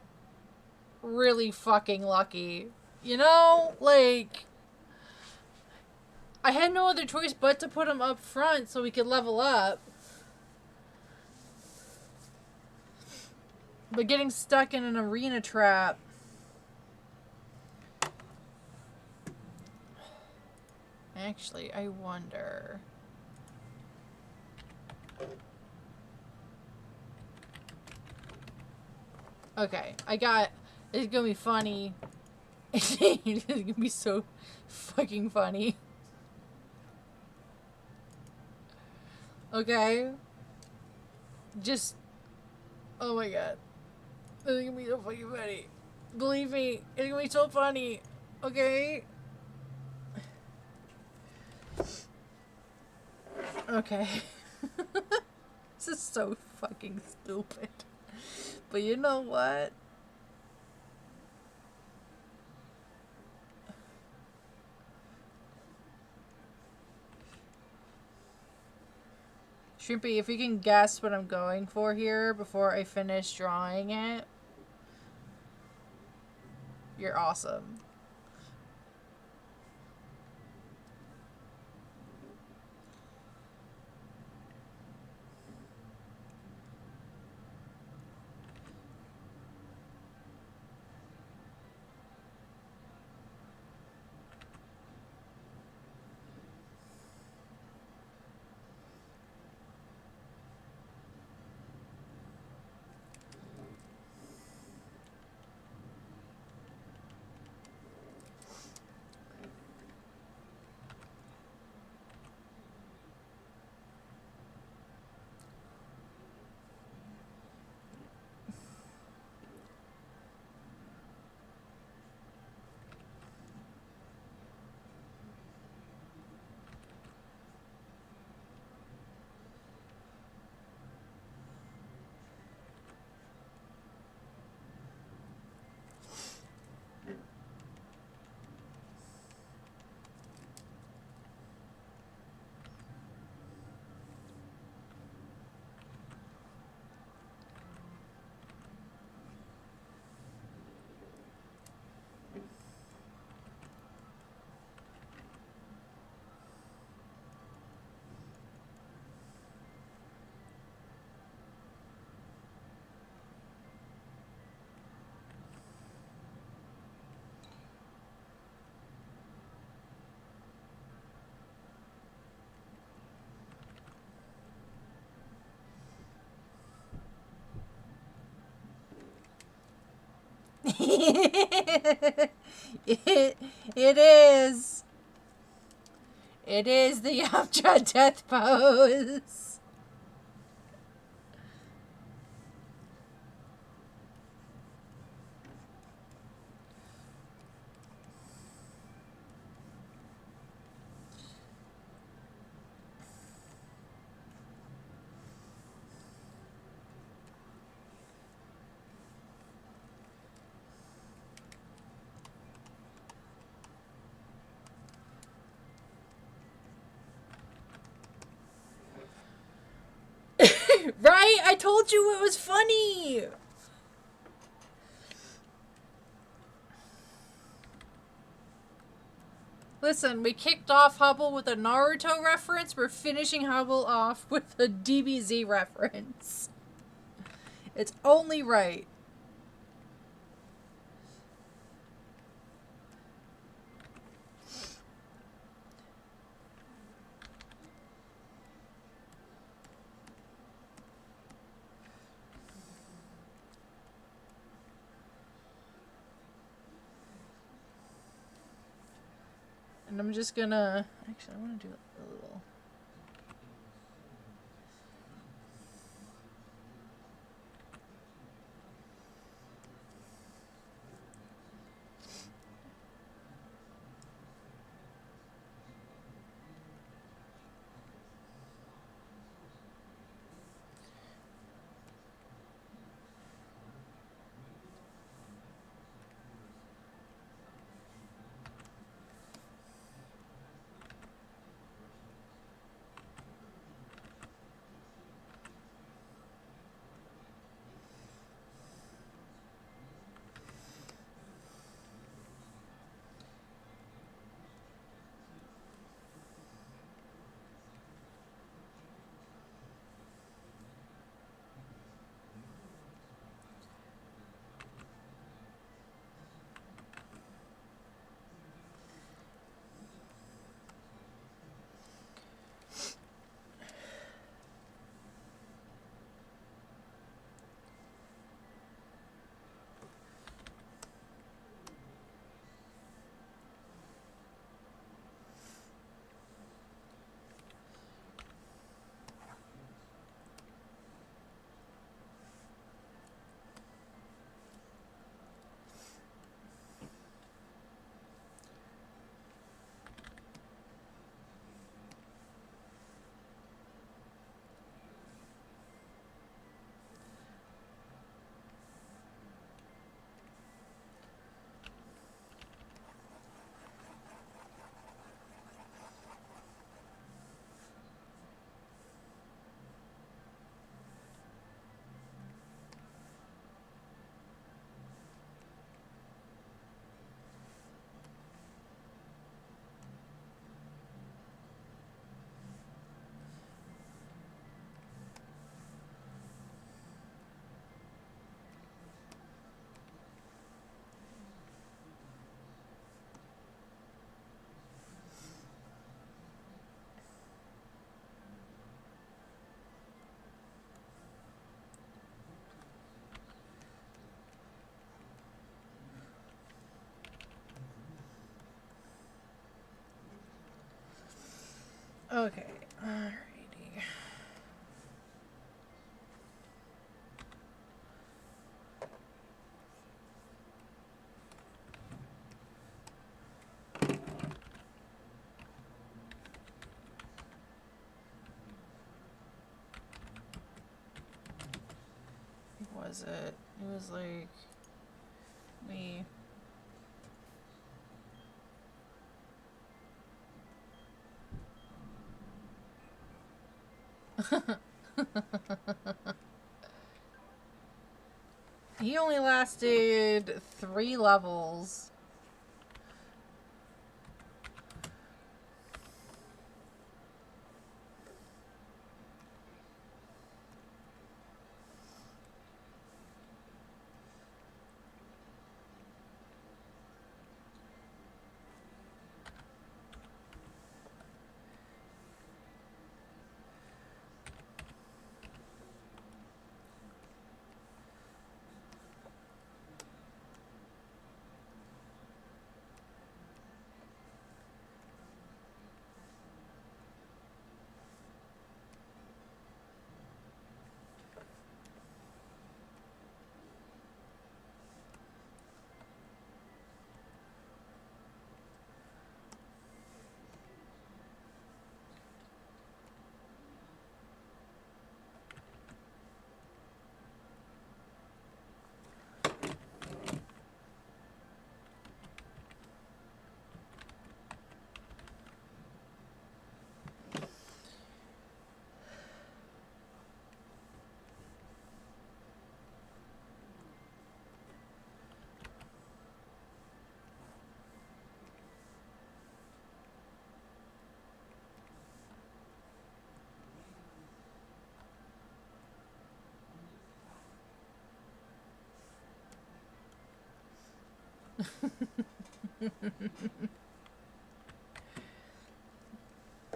really fucking lucky. You know? Like, I had no other choice but to put him up front so we could level up. But getting stuck in an arena trap... Actually, I wonder... Okay, I got... It's gonna be funny. It's gonna be so fucking funny. Okay? Just... Oh my god. It's gonna be so fucking funny. Believe me, it's gonna be so funny. Okay? Okay. This is so fucking stupid. But you know what? Shrimpy, if you can guess what I'm going for here before I finish drawing it, you're awesome. It is. It is the Yamcha death pose. Right? I told you it was funny. Listen, we kicked off Hubble with a Naruto reference. We're finishing Hubble off with a DBZ reference. It's only right. And I'm just gonna... Actually, I want to do a little... Okay. Alrighty. What was it? It was like me. He only lasted 3 levels.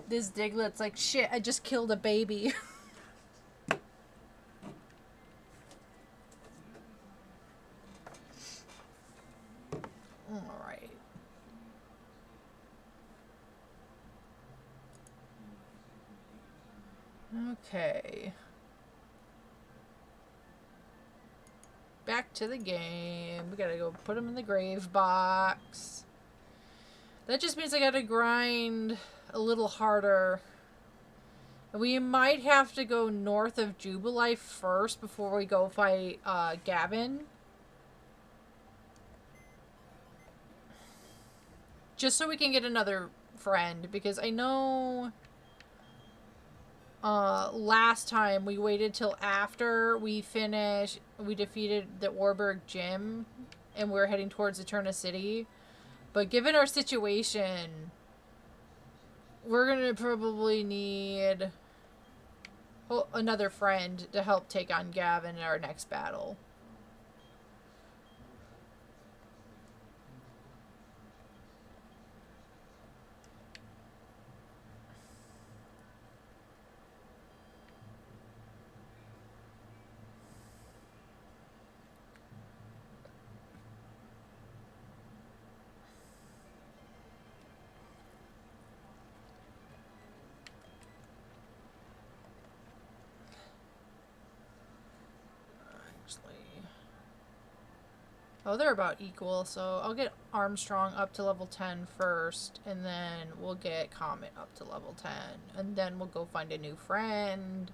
This Diglett's like, shit, I just killed a baby. Alright. Okay. Back to the game. We gotta go put him in the grave box. That just means I gotta grind a little harder. We might have to go north of Jubilife first before we go fight Gavin. Just so we can get another friend, because I know last time we waited till after we defeated the Warburg gym and we're heading towards Eterna City. But given our situation, we're gonna probably need another friend to help take on Gavin in our next battle. Oh, they're about equal, so I'll get Armstrong up to level 10 first, and then we'll get Comet up to level 10, and then we'll go find a new friend.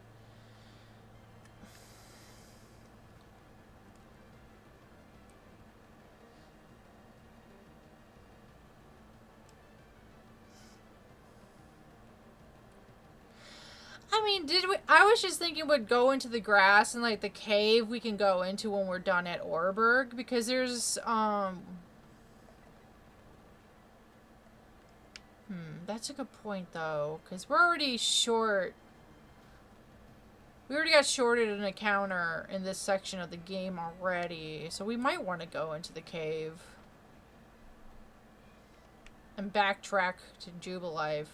I mean, I was just thinking we'd go into the grass and, like, the cave we can go into when we're done at Orberg, because there's, that's a good point, though, because we're already short. We already got shorted an encounter in this section of the game already, so we might want to go into the cave and backtrack to Jubilife.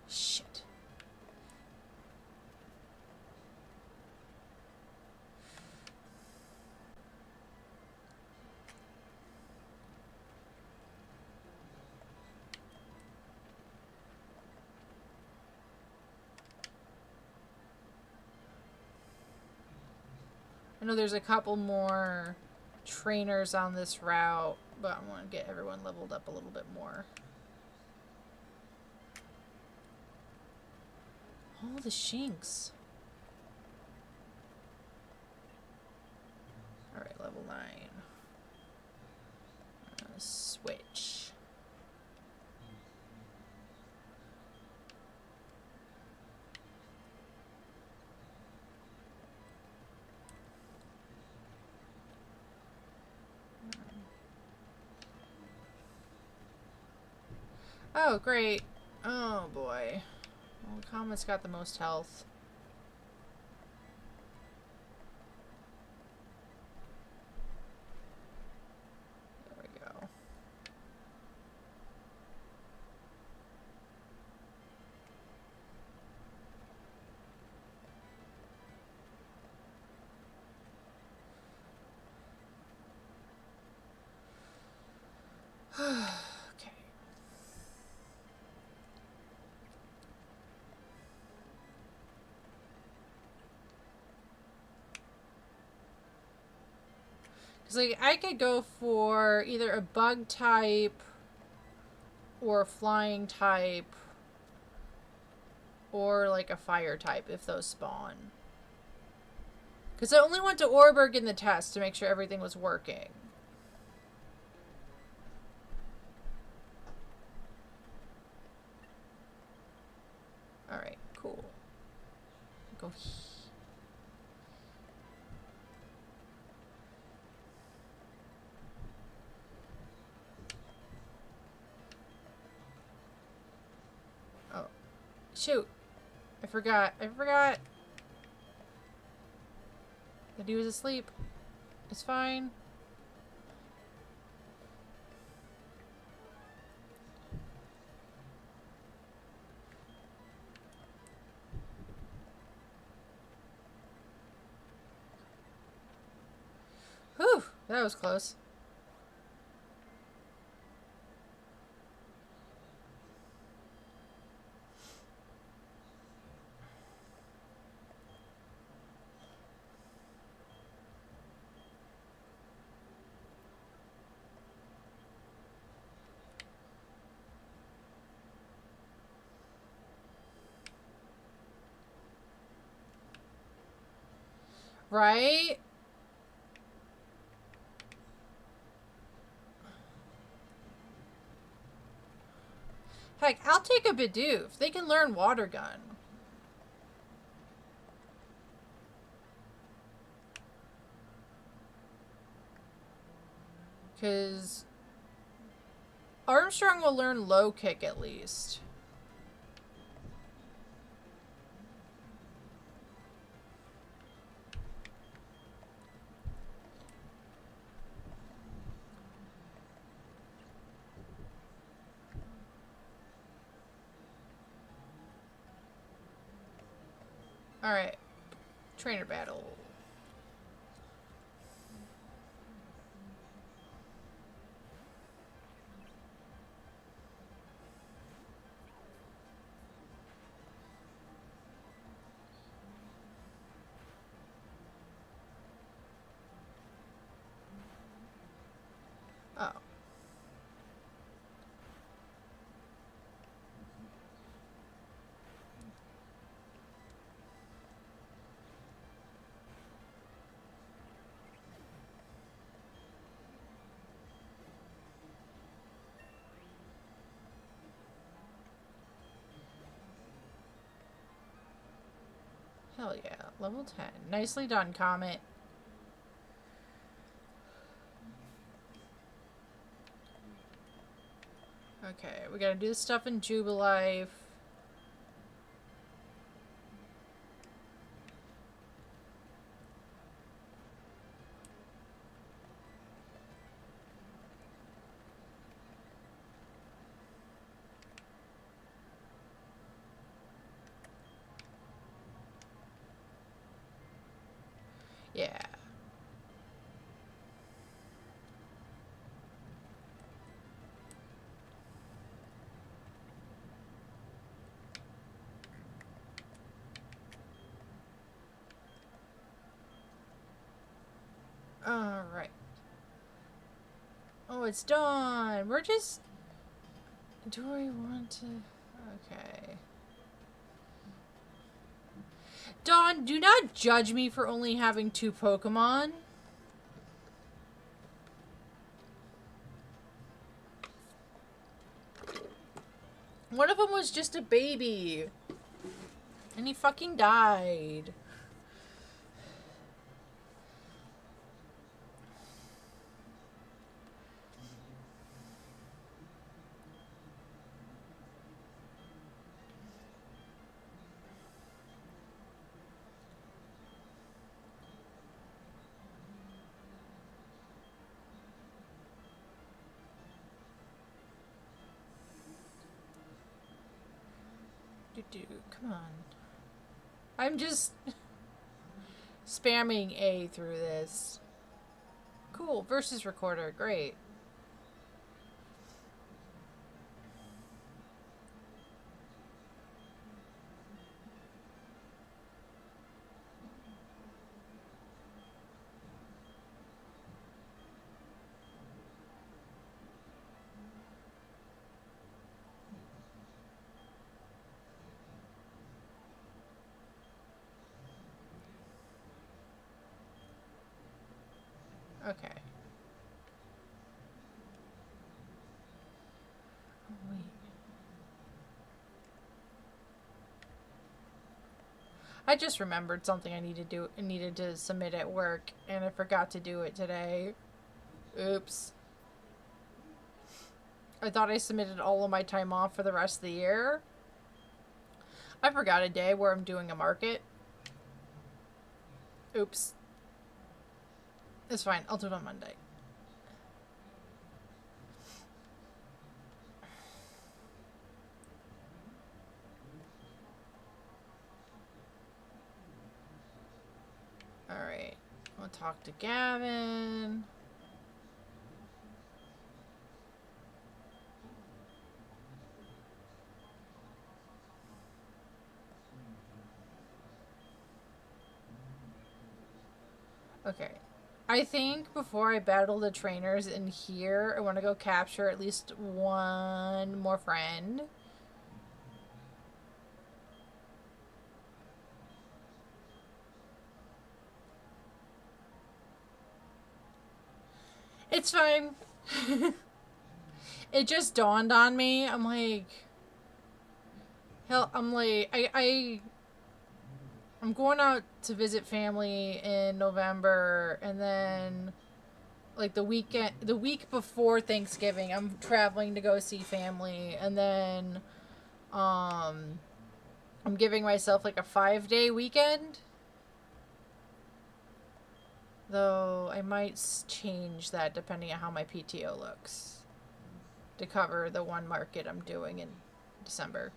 Shit. I know there's a couple more trainers on this route, but I want to get everyone leveled up a little bit more. Oh, the Shinx. Alright, level 9. Switch. Oh, great. Oh, boy. Well, Comet's got the most health. There we go. Okay. Because, like, I could go for either a bug type or a flying type or, like, a fire type if those spawn. Because I only went to Orberg in the test to make sure everything was working. Alright, cool. Go here. Oh. Shoot. I forgot. That he was asleep. It's fine. Whew, that was close. Right? Heck, I'll take a Bidoof. They can learn Water Gun. Because Armstrong will learn Low Kick at least. Alright. Trainer battle. Oh. Hell yeah. Level 10. Nicely done, Comet. Okay, we gotta do the stuff in Jubilife. Yeah. Oh, it's done. We're just... Do we want to... Okay. Dawn, do not judge me for only having 2 Pokemon. One of them was just a baby. And he fucking died. Come on. I'm just spamming A through this. Cool. Versus recorder. Great. Okay. Oh, wait. I just remembered something I needed to submit at work, and I forgot to do it today. Oops. I thought I submitted all of my time off for the rest of the year. I forgot a day where I'm doing a market. Oops. It's fine. I'll do it on Monday. Alright. I'll talk to Gavin. Okay. I think before I battle the trainers in here, I want to go capture at least one more friend. It's fine. It just dawned on me. I'm like... Hell, I'm like... I'm going out to visit family in November, and then... Like the week before Thanksgiving, I'm traveling to go see family, and then I'm giving myself like a 5-day weekend. Though I might change that depending on how my PTO looks to cover the one market I'm doing in December.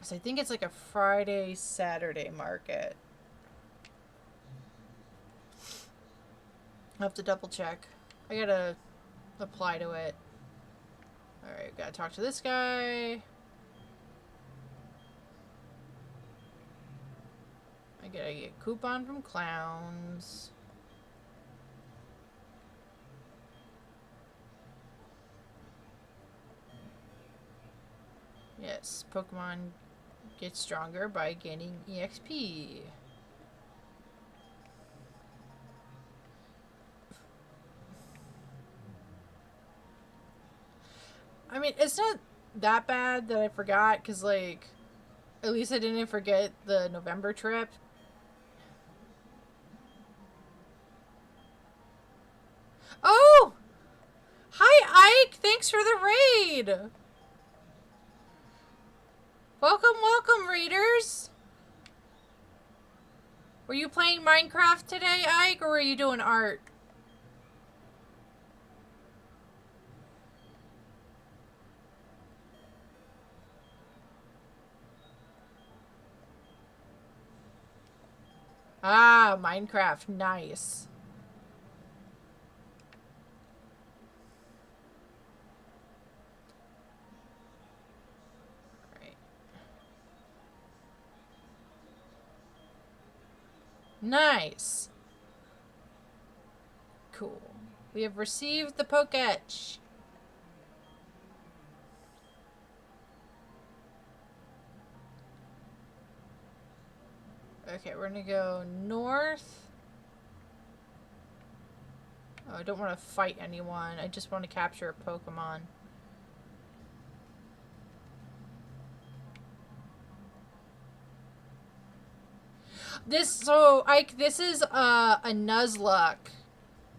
So I think it's like a Friday, Saturday market. I'll have to double check. I gotta apply to it. Alright, gotta talk to this guy. I gotta get a coupon from Clowns. Yes, Pokemon get stronger by gaining EXP. I mean, it's not that bad that I forgot, because, like, at least I didn't forget the November trip. Oh! Hi, Ike! Thanks for the raid! Welcome, welcome, raiders! Were you playing Minecraft today, Ike, or were you doing art? Ah, Minecraft. Nice. Alright. Nice. cool. We have received the Poketch. Okay, we're gonna go north. Oh, I don't want to fight anyone. I just want to capture a Pokemon. This is a Nuzlocke,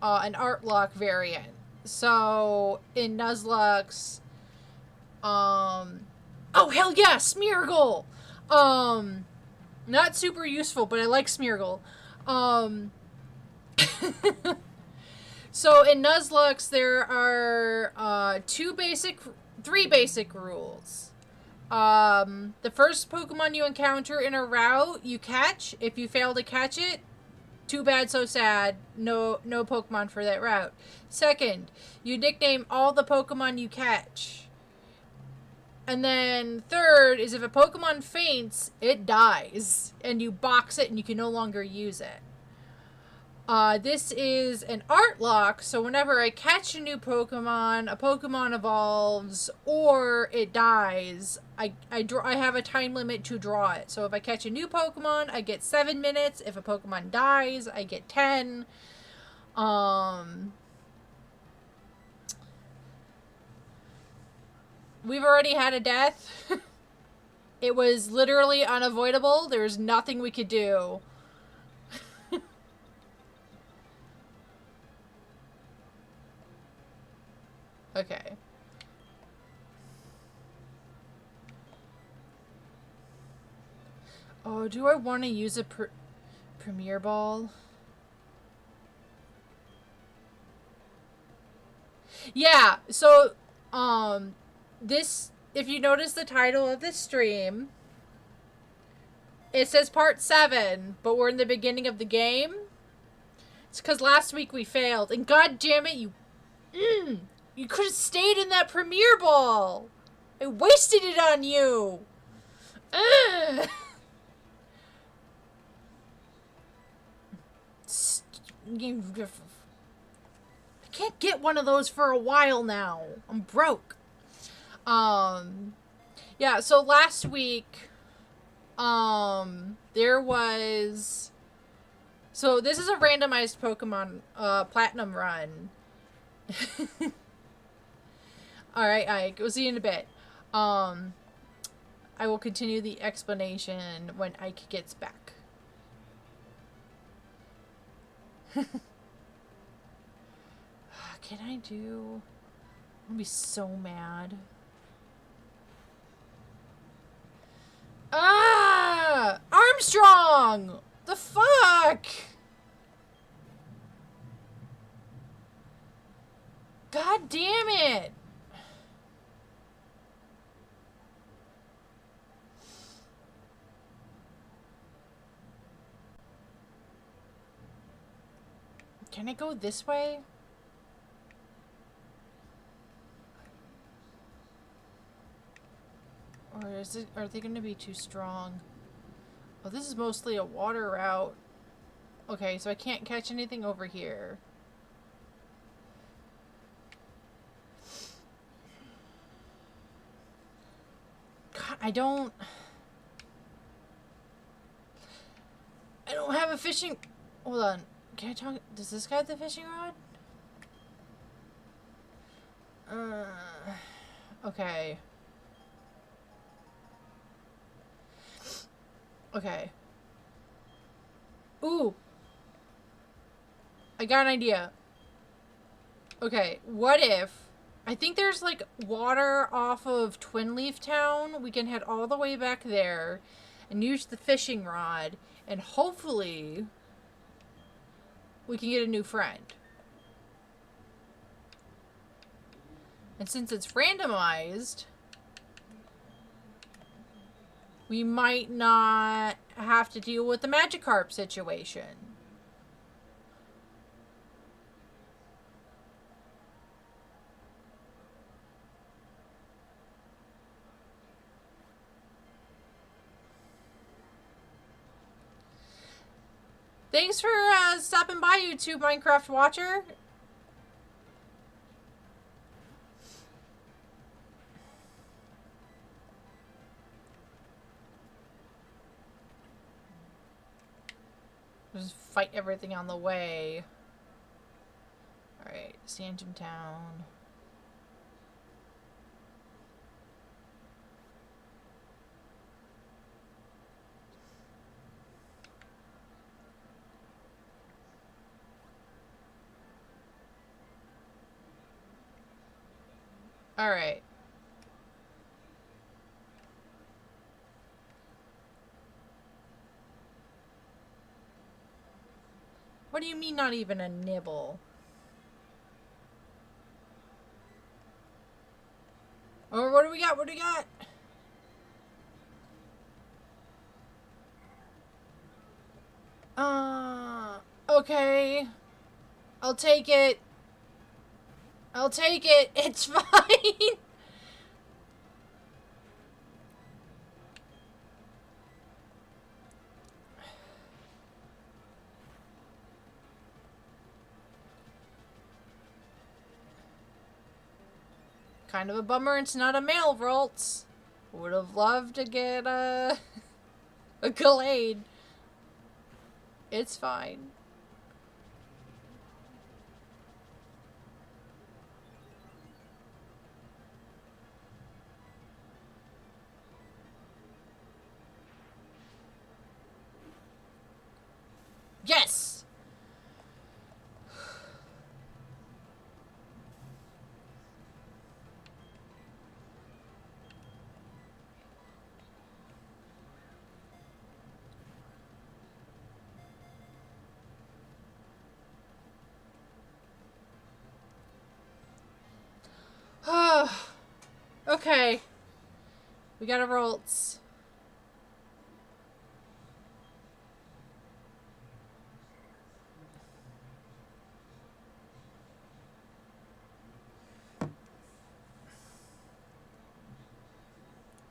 an Artlocke variant. So in Nuzlocke's, oh hell yeah, Smeargle. Not super useful, but I like Smeargle. So in Nuzlocke's there are three basic rules. The first Pokemon you encounter in a route, you catch. If you fail to catch it, too bad, so sad. No Pokemon for that route. Second, you nickname all the Pokemon you catch. And then third is if a Pokemon faints, it dies. And you box it and you can no longer use it. This is an Artlocke, so whenever I catch a new Pokemon, a Pokemon evolves, or it dies, I have a time limit to draw it. So if I catch a new Pokemon, I get 7 minutes. If a Pokemon dies, I get 10. We've already had a death. It was literally unavoidable. There's nothing we could do. Okay. Oh, do I want to use a Premier Ball? Yeah, so, this, if you notice the title of this stream, it says part 7, but we're in the beginning of the game. It's because last week we failed, and god damn it, you could have stayed in that Premier Ball. I wasted it on you. Ugh. I can't get one of those for a while now. I'm broke. Yeah, so last week, there was... So this is a randomized Pokemon, Platinum run. Alright, Ike, we'll see you in a bit. I will continue the explanation when Ike gets back. Can I do... I'm gonna be so mad. Ah! Armstrong! The fuck? God damn it! Can I go this way? Or is it, are they gonna be too strong? Oh, this is mostly a water route. Okay, so I can't catch anything over here. God, I don't have a fishing... Hold on. Can I talk... Does this guy have the fishing rod? Okay. Okay. Ooh! I got an idea. Okay, what if... I think there's, like, water off of Twin Leaf Town. We can head all the way back there and use the fishing rod, and hopefully we can get a new friend. And since it's randomized, we might not have to deal with the Magikarp situation. Thanks for stopping by, YouTube Minecraft watcher. Just fight everything on the way. Alright, Sandton Town. Alright. What do you mean not even a nibble? Oh, what do we got? What do we got? Okay. I'll take it. I'll take it. It's fine. Kind of a bummer it's not a male Volts. Would have loved to get a Gallade. It's fine. Yes! Okay. We got a Volts.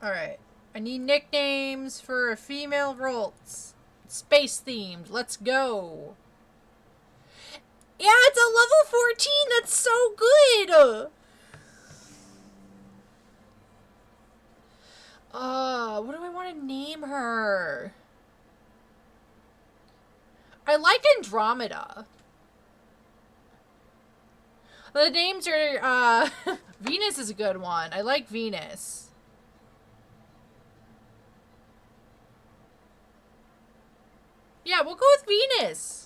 Alright. I need nicknames for a female Volts. Space themed. Let's go. Yeah, it's a level 14. That's so good. What do I want to name her? I like Andromeda. The names are, Venus is a good one. I like Venus. Yeah, we'll go with Venus.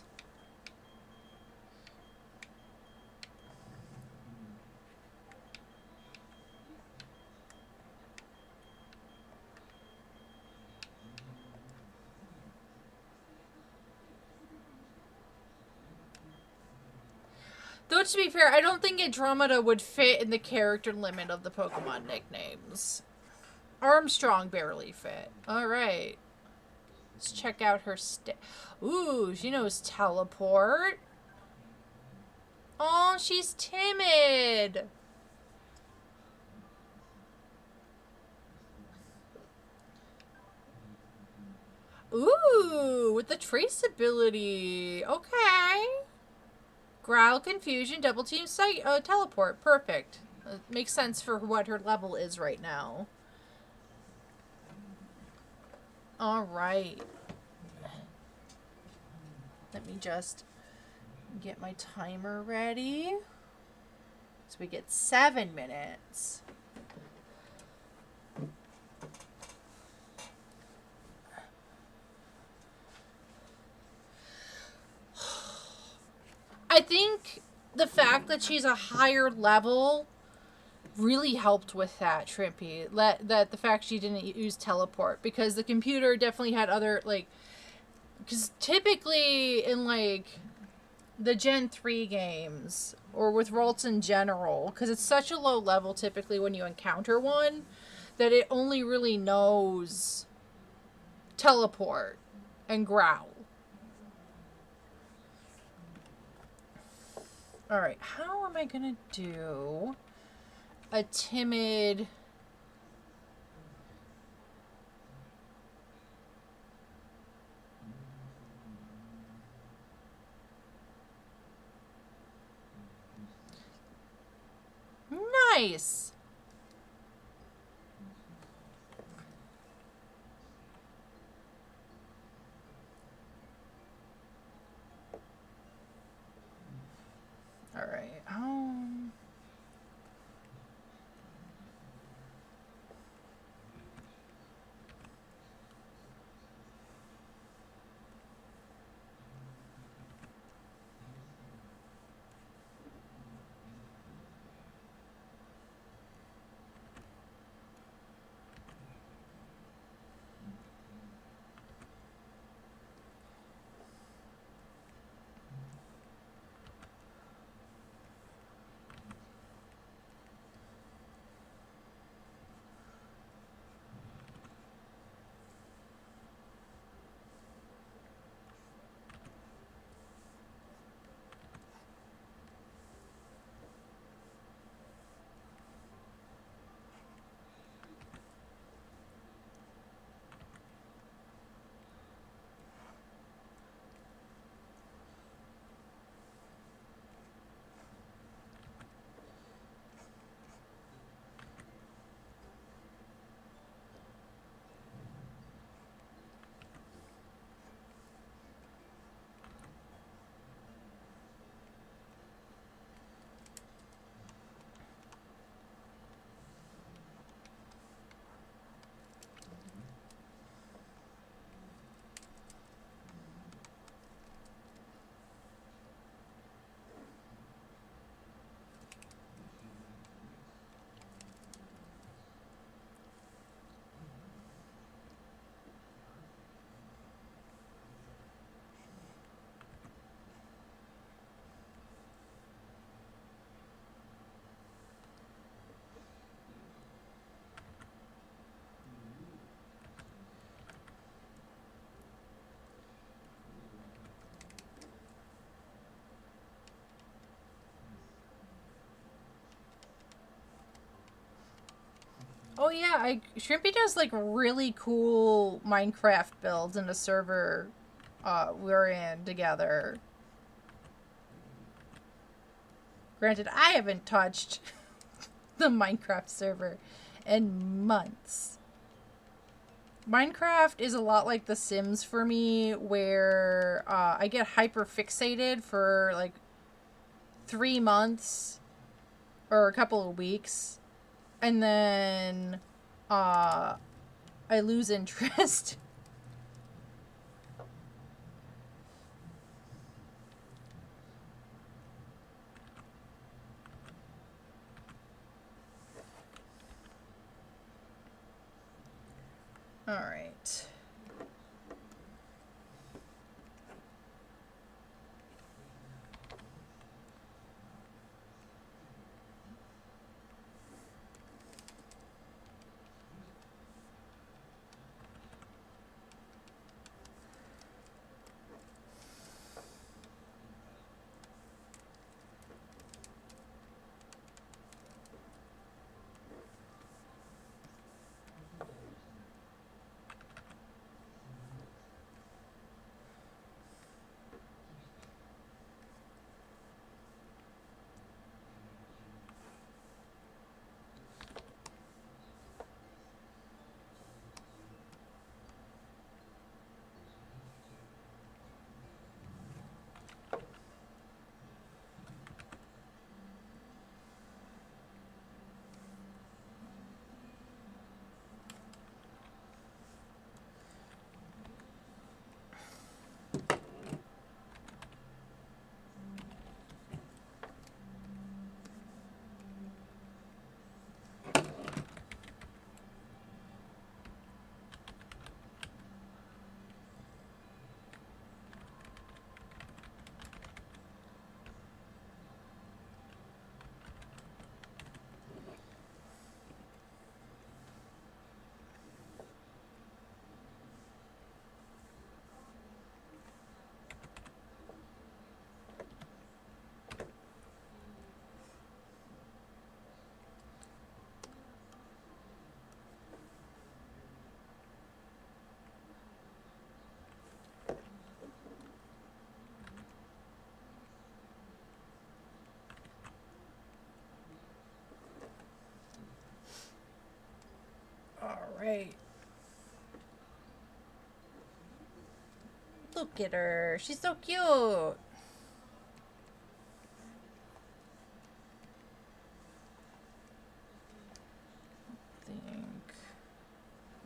Though, to be fair, I don't think Andromeda would fit in the character limit of the Pokemon nicknames. Armstrong barely fit. Alright. Let's check out her Ooh, she knows Teleport. Oh, she's timid. Ooh, with the traceability. Okay. Growl, Confusion, Double Team, Teleport. Perfect. Makes sense for what her level is right now. Alright. Let me just get my timer ready. So we get 7 minutes. I think the fact that she's a higher level really helped with that, Trippy. That the fact she didn't use Teleport, because the computer definitely had other, like, because typically in, like, the Gen 3 games, or with Rolts in general, because it's such a low level typically when you encounter one, that it only really knows Teleport and Growl. Alright, how am I gonna do a timid... Nice! yeah, Shrimpy does like really cool Minecraft builds in a server we're in together. Granted, I haven't touched the Minecraft server in months. Minecraft is a lot like The Sims for me, where I get hyper fixated for like 3 months or a couple of weeks, and then I lose interest. All right. All right. Look at her. She's so cute. Think.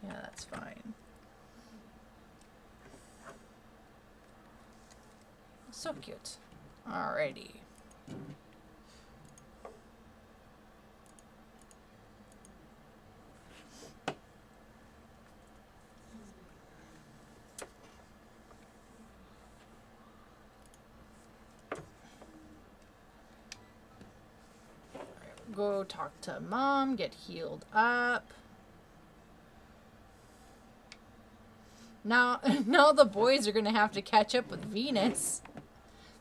Yeah, that's fine. So cute. Alrighty. Go talk to Mom, get healed up. Now, now the boys are gonna have to catch up with Venus.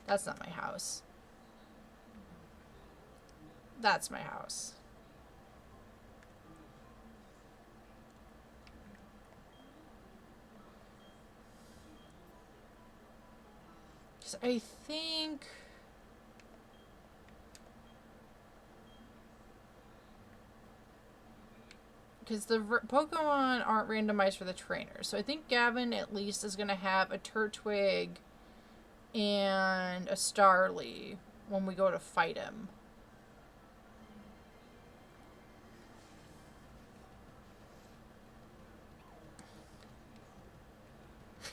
That's not my house. That's my house. So I think... because the Pokemon aren't randomized for the trainers. So I think Gavin at least is going to have a Turtwig and a Starly when we go to fight him.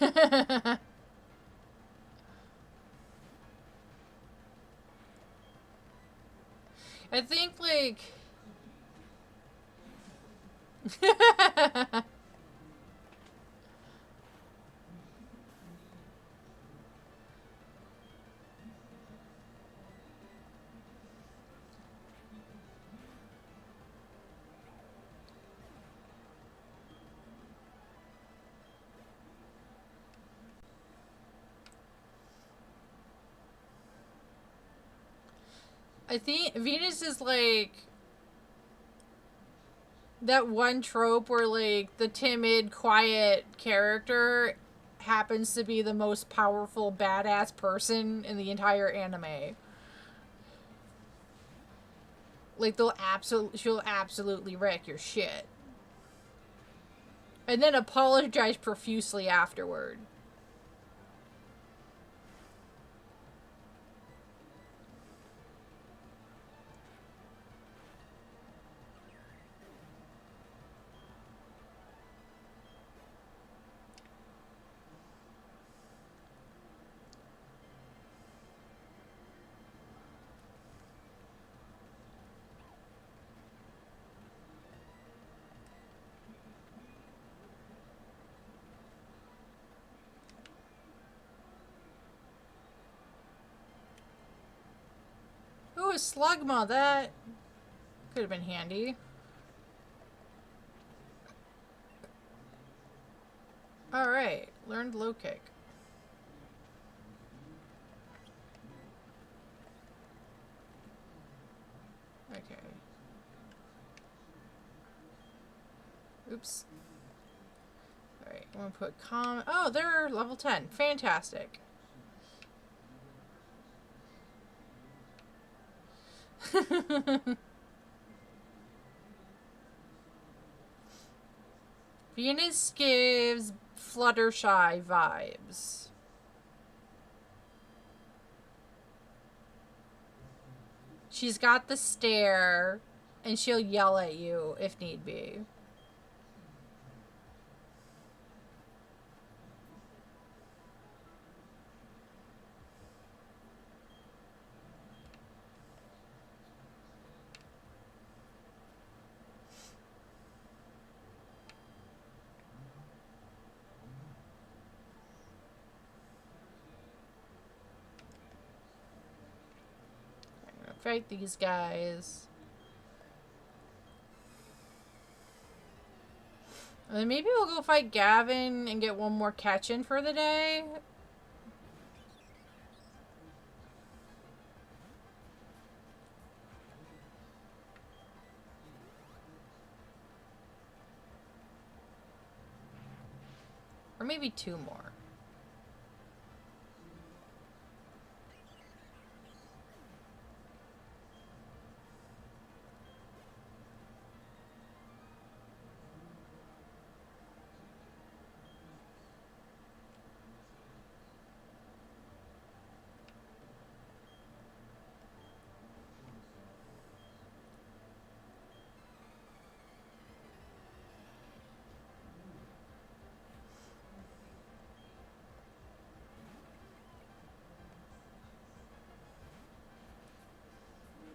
I think, like... I think Venus is like... that one trope where like the timid, quiet character happens to be the most powerful, badass person in the entire anime. Like she'll absolutely wreck your shit, and then apologize profusely afterward. Ooh, a slugma, that could have been handy. Alright, learned low kick. Okay. Oops. Alright, I'm gonna put oh, they're level 10. Fantastic. Venus gives Fluttershy vibes. She's got the stare, and she'll yell at you if need be. I'm gonna fight these guys. And then maybe we'll go fight Gavin and get one more catch in for the day. Or maybe two more.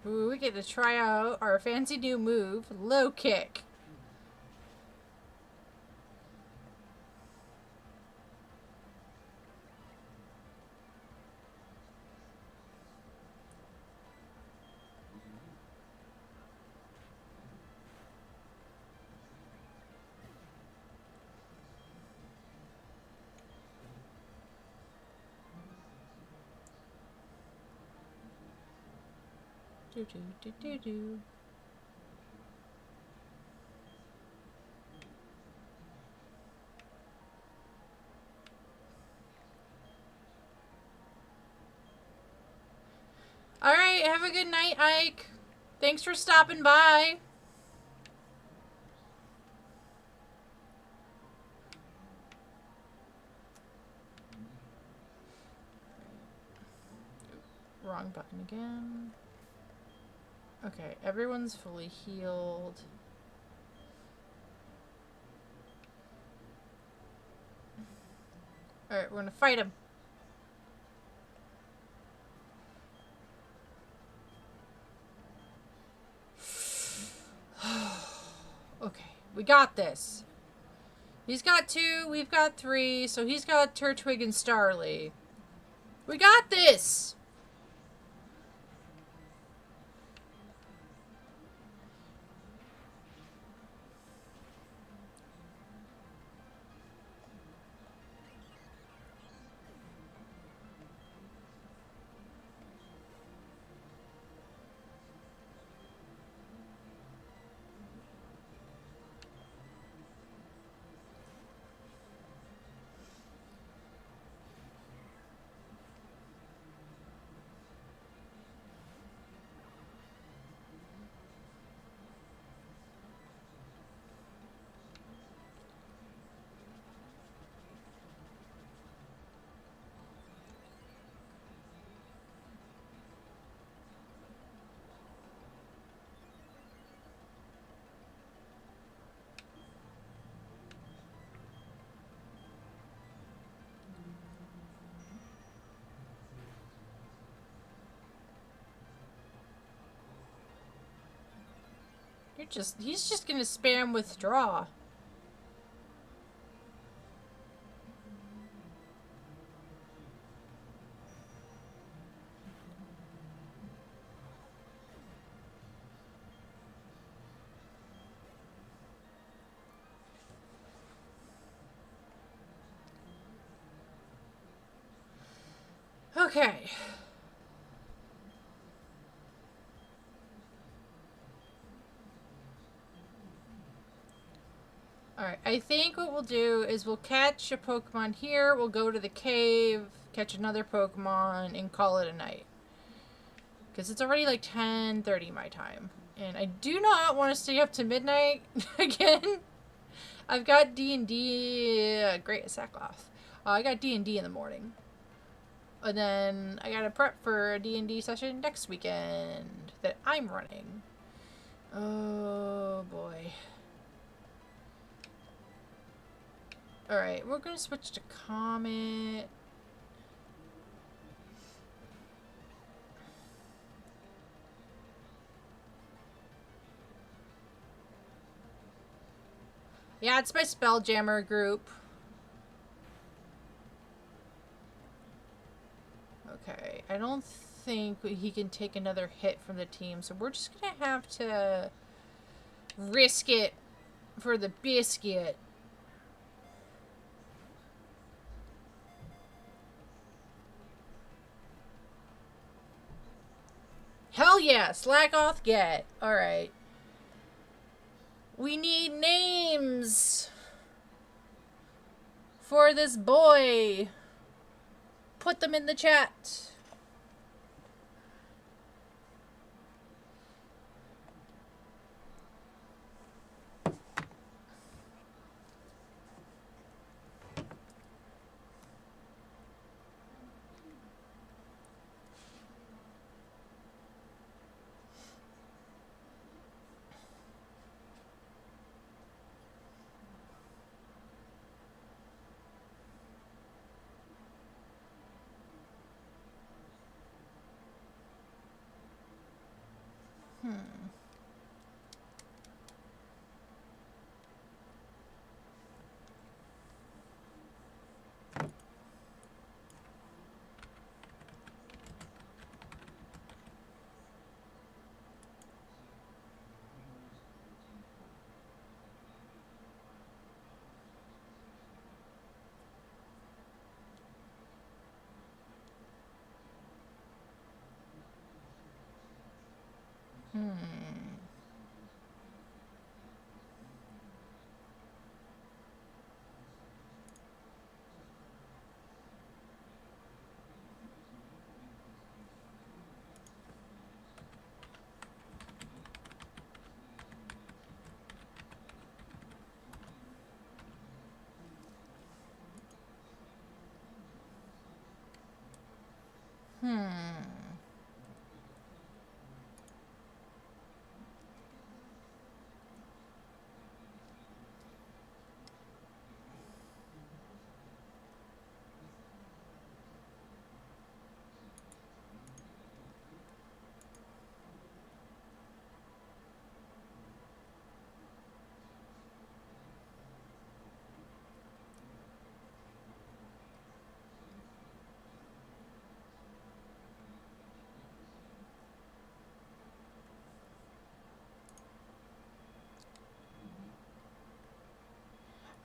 Ooh, we get to try out our fancy new move, low kick. Do do do do do. Alright, have a good night, Ike. Thanks for stopping by. Wrong button again. Okay, everyone's fully healed. Alright, we're gonna fight him. Okay, we got this. He's got 2, we've got 3, so he's got Turtwig and Starly. We got this! He's just gonna spam withdraw. Okay. Alright, I think what we'll do is we'll catch a Pokemon here, we'll go to the cave, catch another Pokemon, and call it a night. Because it's already like 10:30 my time. And I do not want to stay up to midnight again. I've got D&D, great, Sackcloth. I got D&D in the morning. And then I gotta prep for a D&D session next weekend that I'm running. Oh boy. Alright, we're gonna switch to Comet. Yeah, it's my Spelljammer group. Okay, I don't think he can take another hit from the team, so we're just gonna have to risk it for the biscuit. Hell yeah, Slackoth get. Alright. We need names for this boy. Put them in the chat.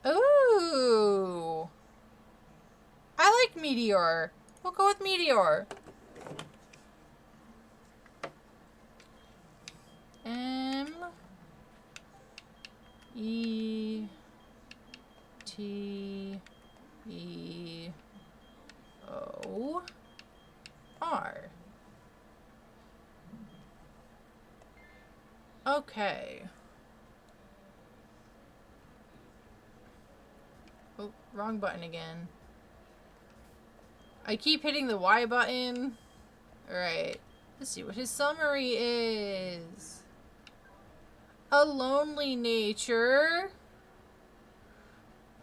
Ooh. I like Meteor. We'll go with Meteor. M E T E O R. Okay. Oh, wrong button again. I keep hitting the Y button. Alright. Let's see what his summary is. A lonely nature.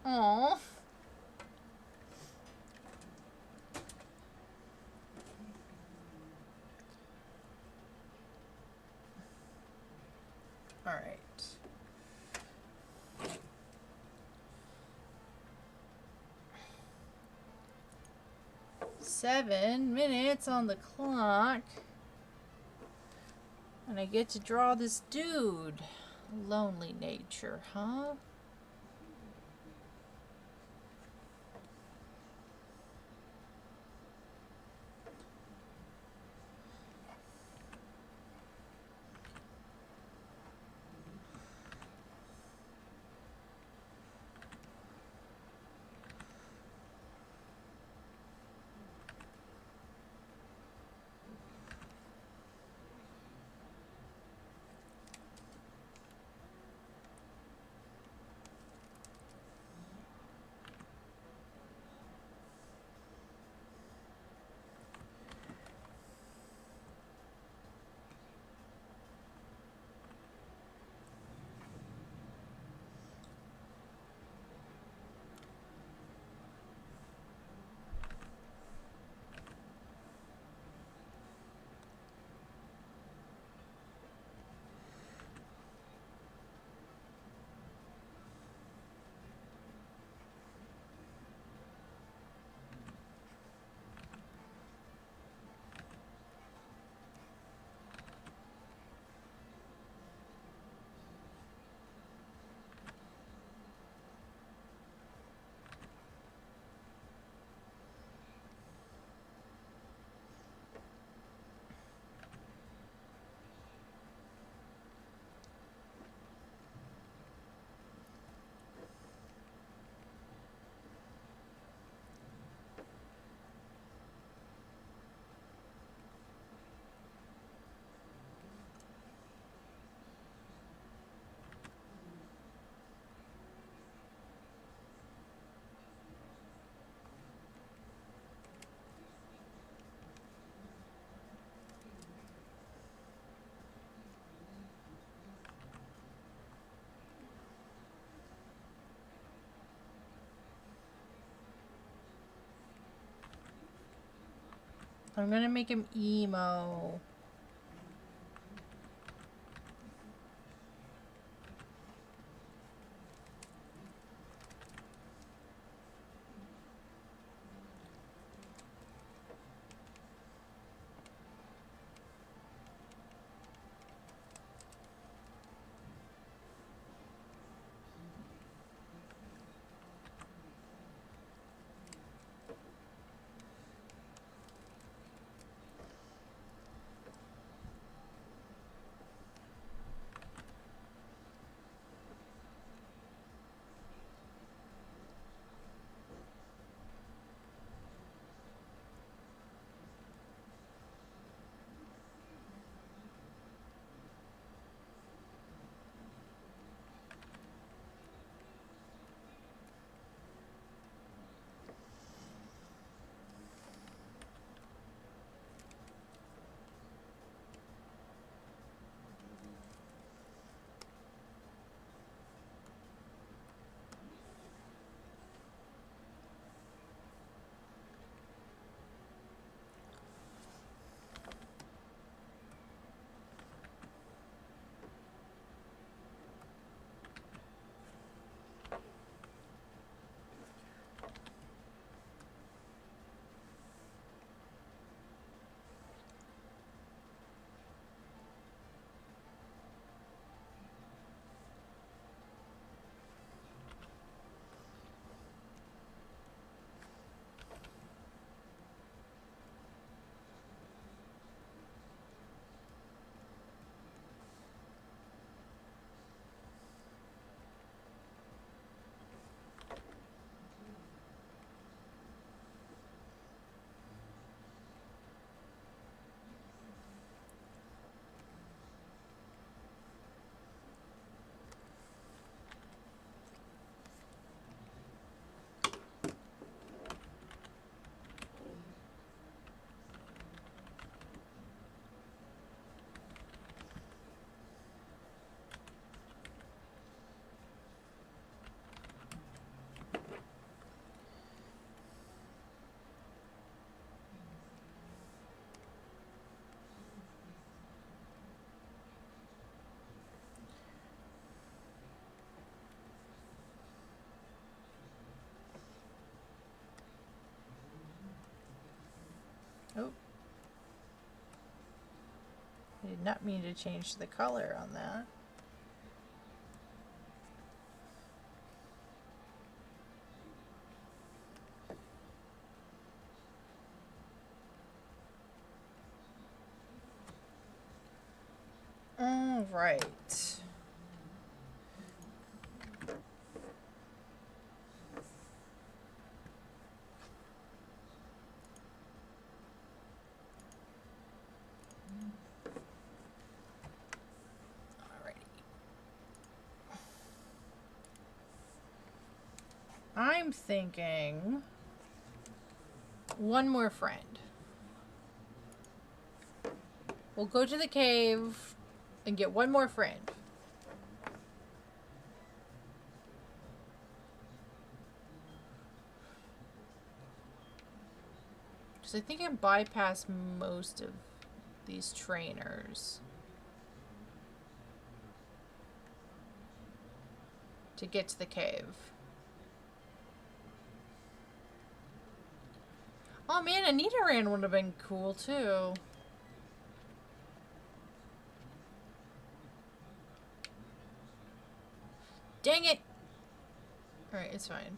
Aww. All right. 7 minutes on the clock. And I get to draw this dude. Lonely nature, huh? I'm gonna make him emo. Oh. I did not mean to change the color on that. All right. I'm thinking one more friend. We'll go to the cave and get one more friend. Because I think I bypassed most of these trainers to get to the cave. Oh man, a Nidoran would have been cool too. Dang it! Alright, it's fine.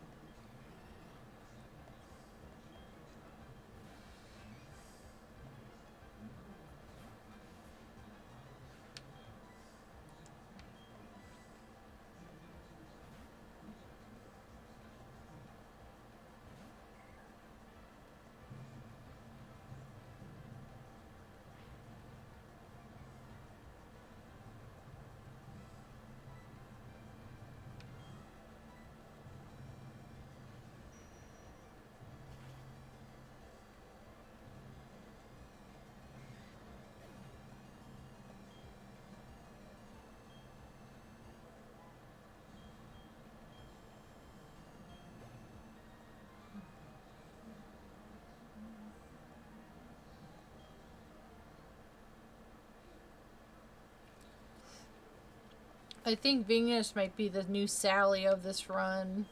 I think Venus might be the new Sally of this run.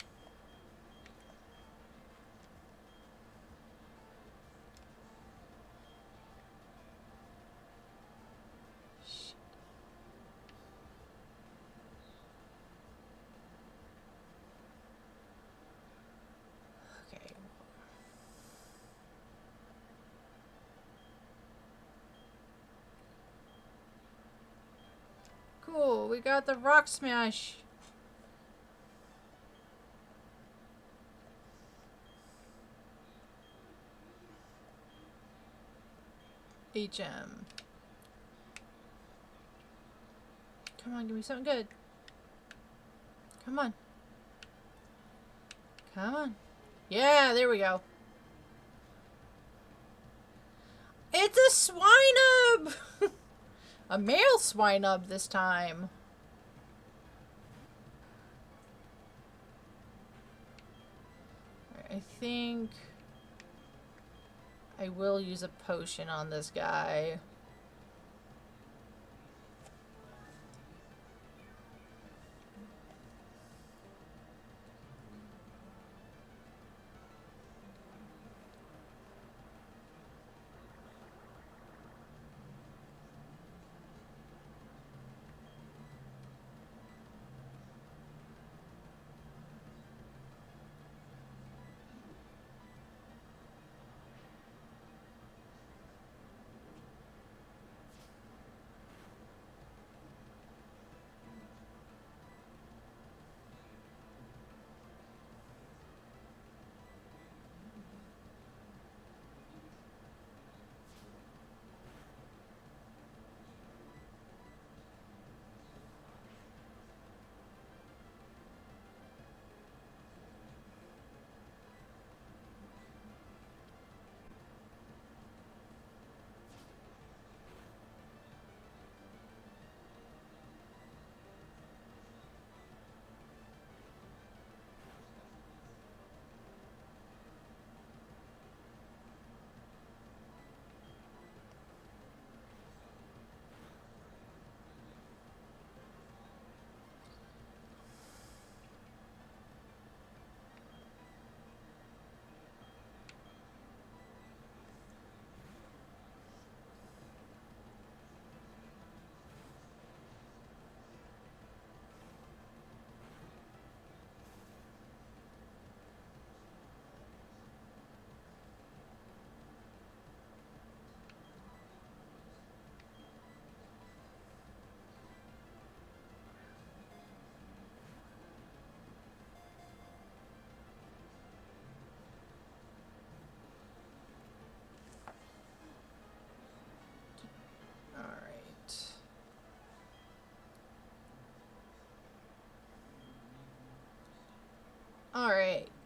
Okay. Cool, we got the Rock Smash. HM. Come on, give me something good. Come on. Come on. Yeah, there we go. It's a Swinub! A male Swinub this time. I think I will use a potion on this guy.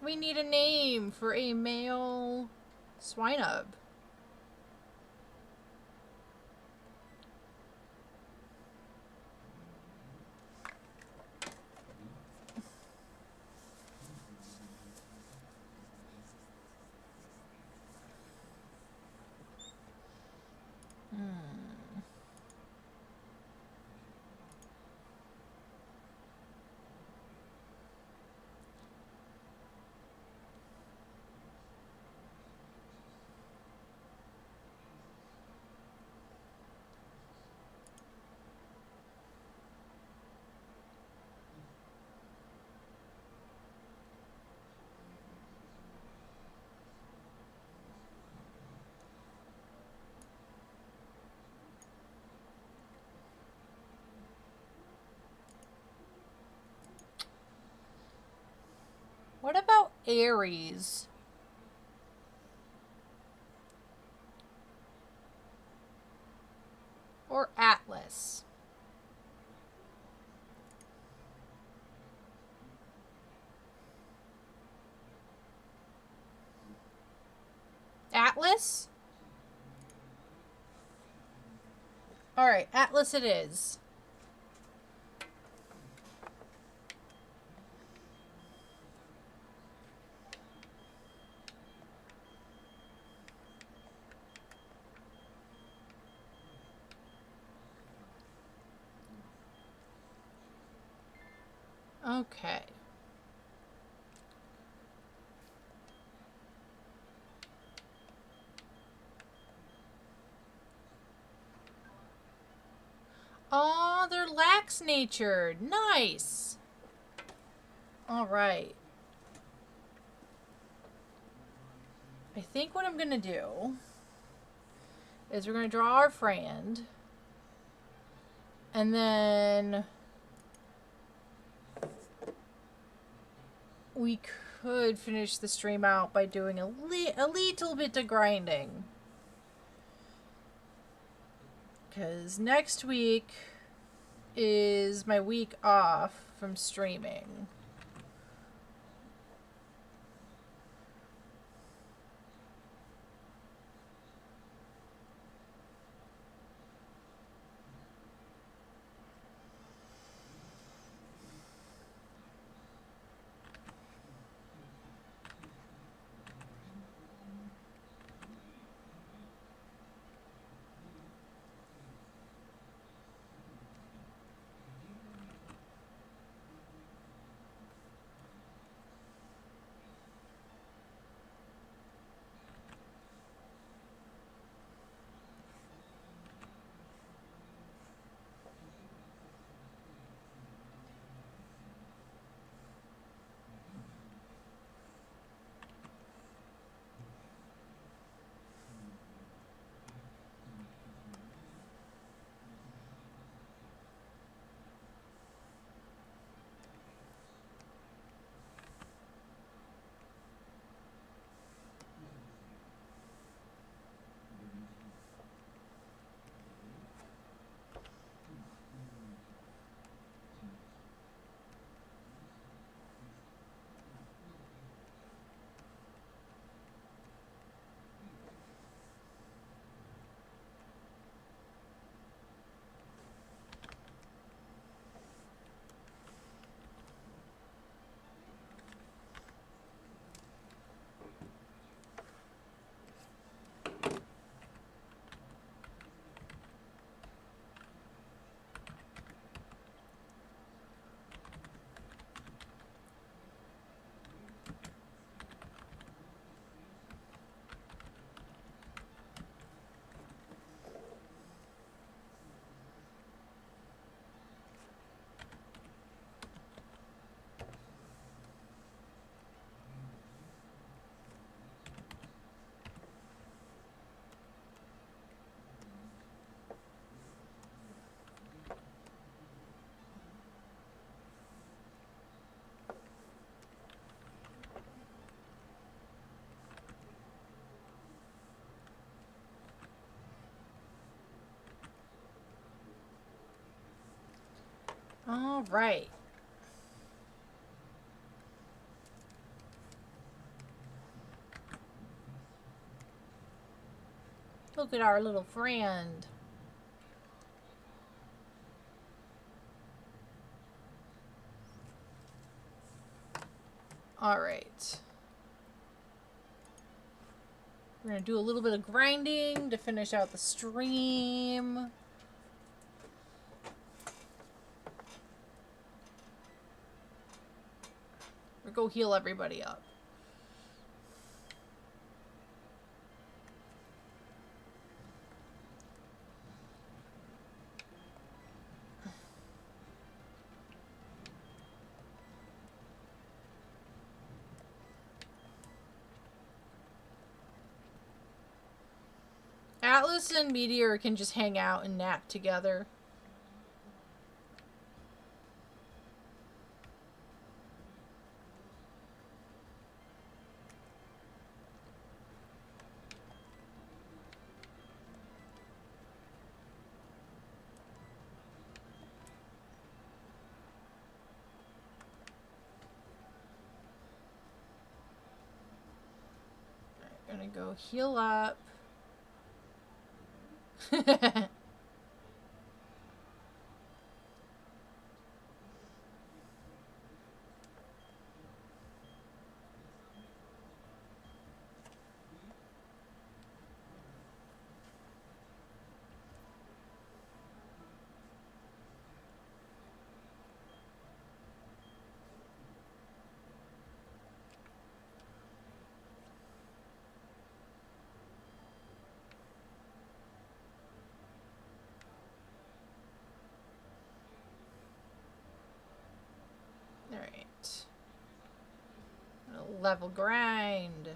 We need a name for a male swinub. What about Aries? Or Atlas? Atlas? Alright, Atlas it is. Okay. Oh, they're lax-natured. Nice. All right. I think what I'm going to do is we're going to draw our friend. And then we could finish the stream out by doing a little bit of grinding. Because next week is my week off from streaming. All right. Look at our little friend. Alright. We're gonna do a little bit of grinding to finish out the stream. Or go heal everybody up. Atlas and Meteor can just hang out and nap together. Alright, gonna go heal up. Alright. Level grind.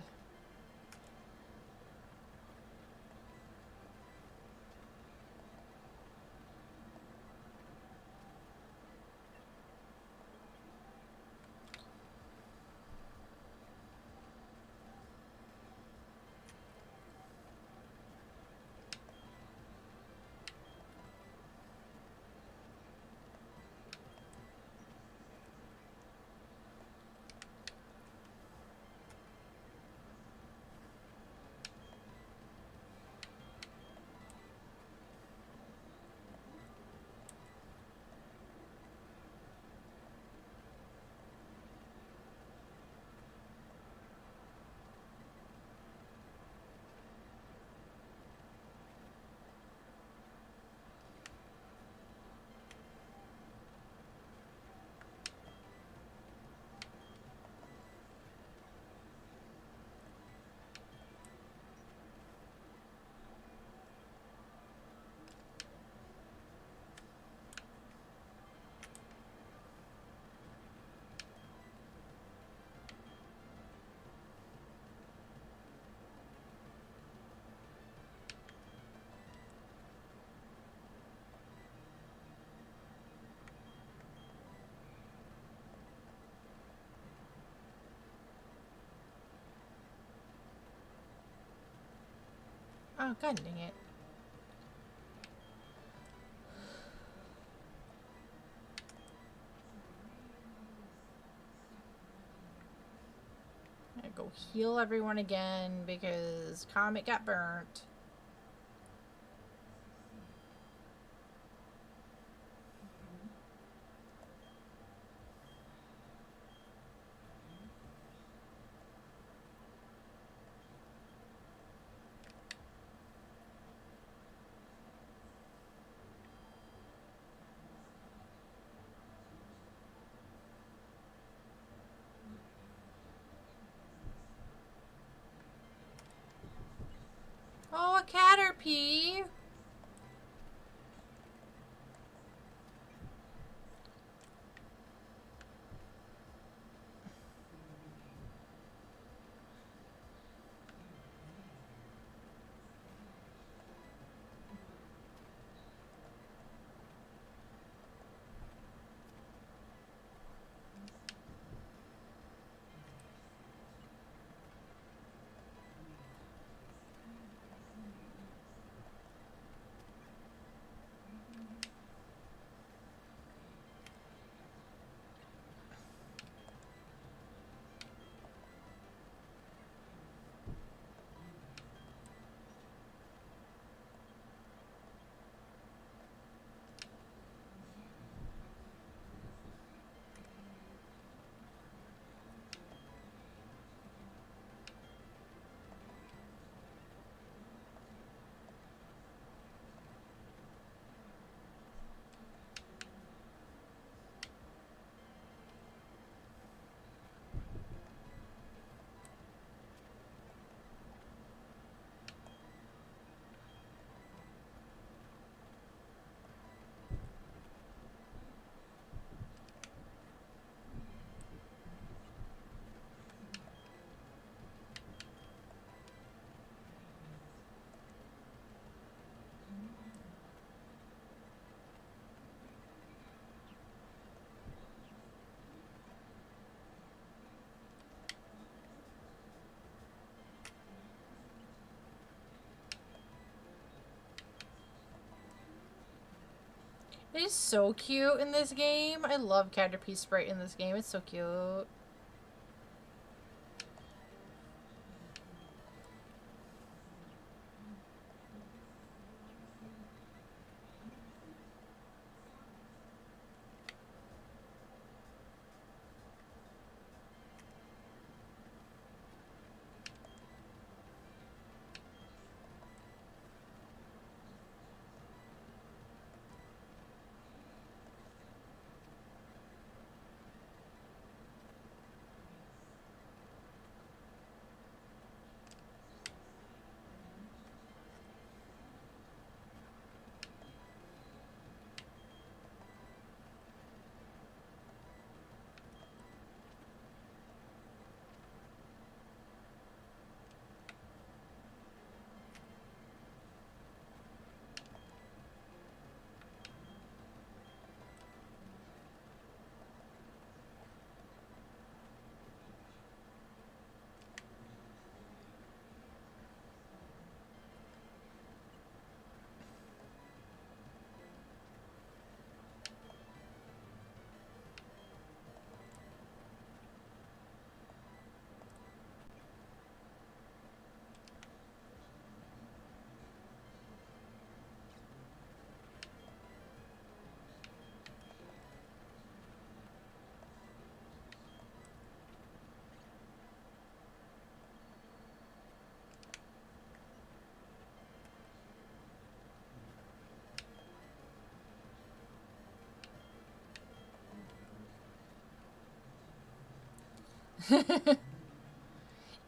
Oh, god dang it. I'm gonna go heal everyone again because Comet got burnt. Oh, a Caterpie! It is so cute in this game. I love Caterpie Sprite in this game. It's so cute.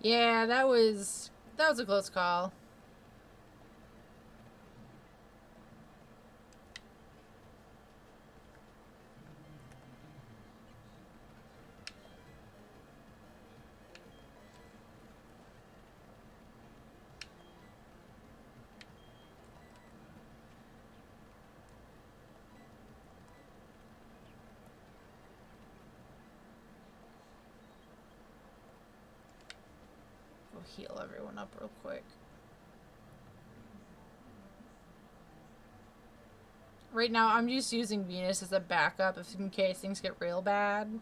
Yeah, that was a close call. We'll heal everyone up real quick. Right now, I'm just using Venus as a backup if in case things get real bad.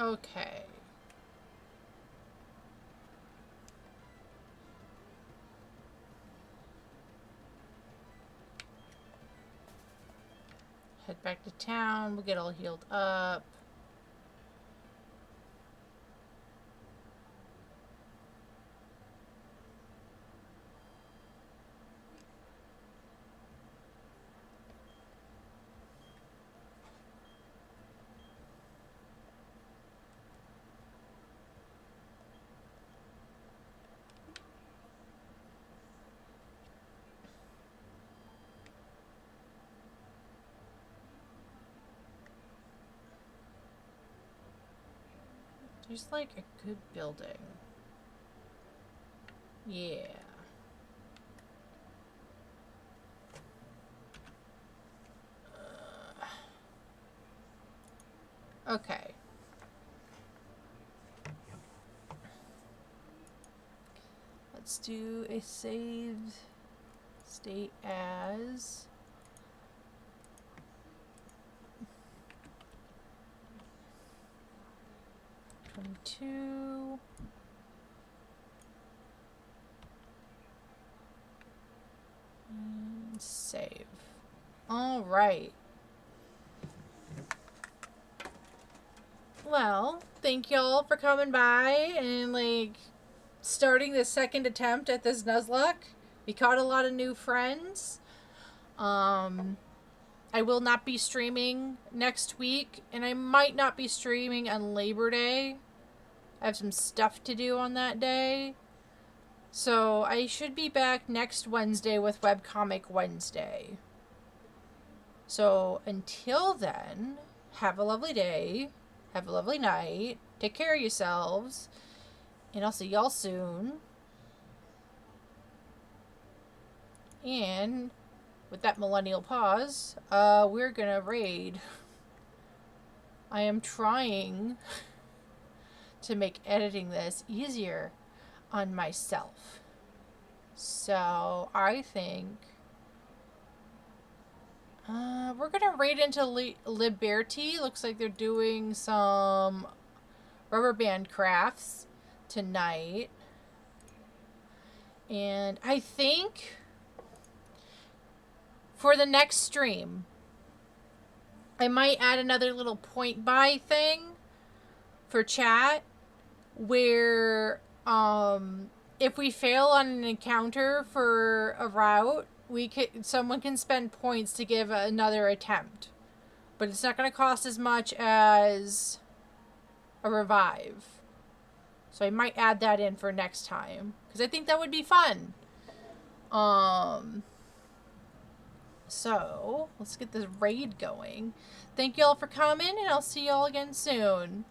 Okay. Head back to town. We'll get all healed up. There's like a good building. Yeah. Okay. Let's do a saved state as 22. And save. All right. Well, thank y'all for coming by and like starting the second attempt at this Nuzlocke. We caught a lot of new friends. I will not be streaming next week, and I might not be streaming on Labor Day. I have some stuff to do on that day. So I should be back next Wednesday with Webcomic Wednesday. So until then, have a lovely day. Have a lovely night. Take care of yourselves. And I'll see y'all soon. And with that millennial pause, we're gonna raid. I am trying to make editing this easier on myself. So I think we're gonna raid into Liberty. Looks like they're doing some rubber band crafts tonight. And I think for the next stream, I might add another little point buy thing for chat where if we fail on an encounter for a route, someone can spend points to give another attempt. But it's not going to cost as much as a revive. So I might add that in for next time, because I think that would be fun. So let's get this raid going. Thank y'all for coming, and I'll see y'all again soon.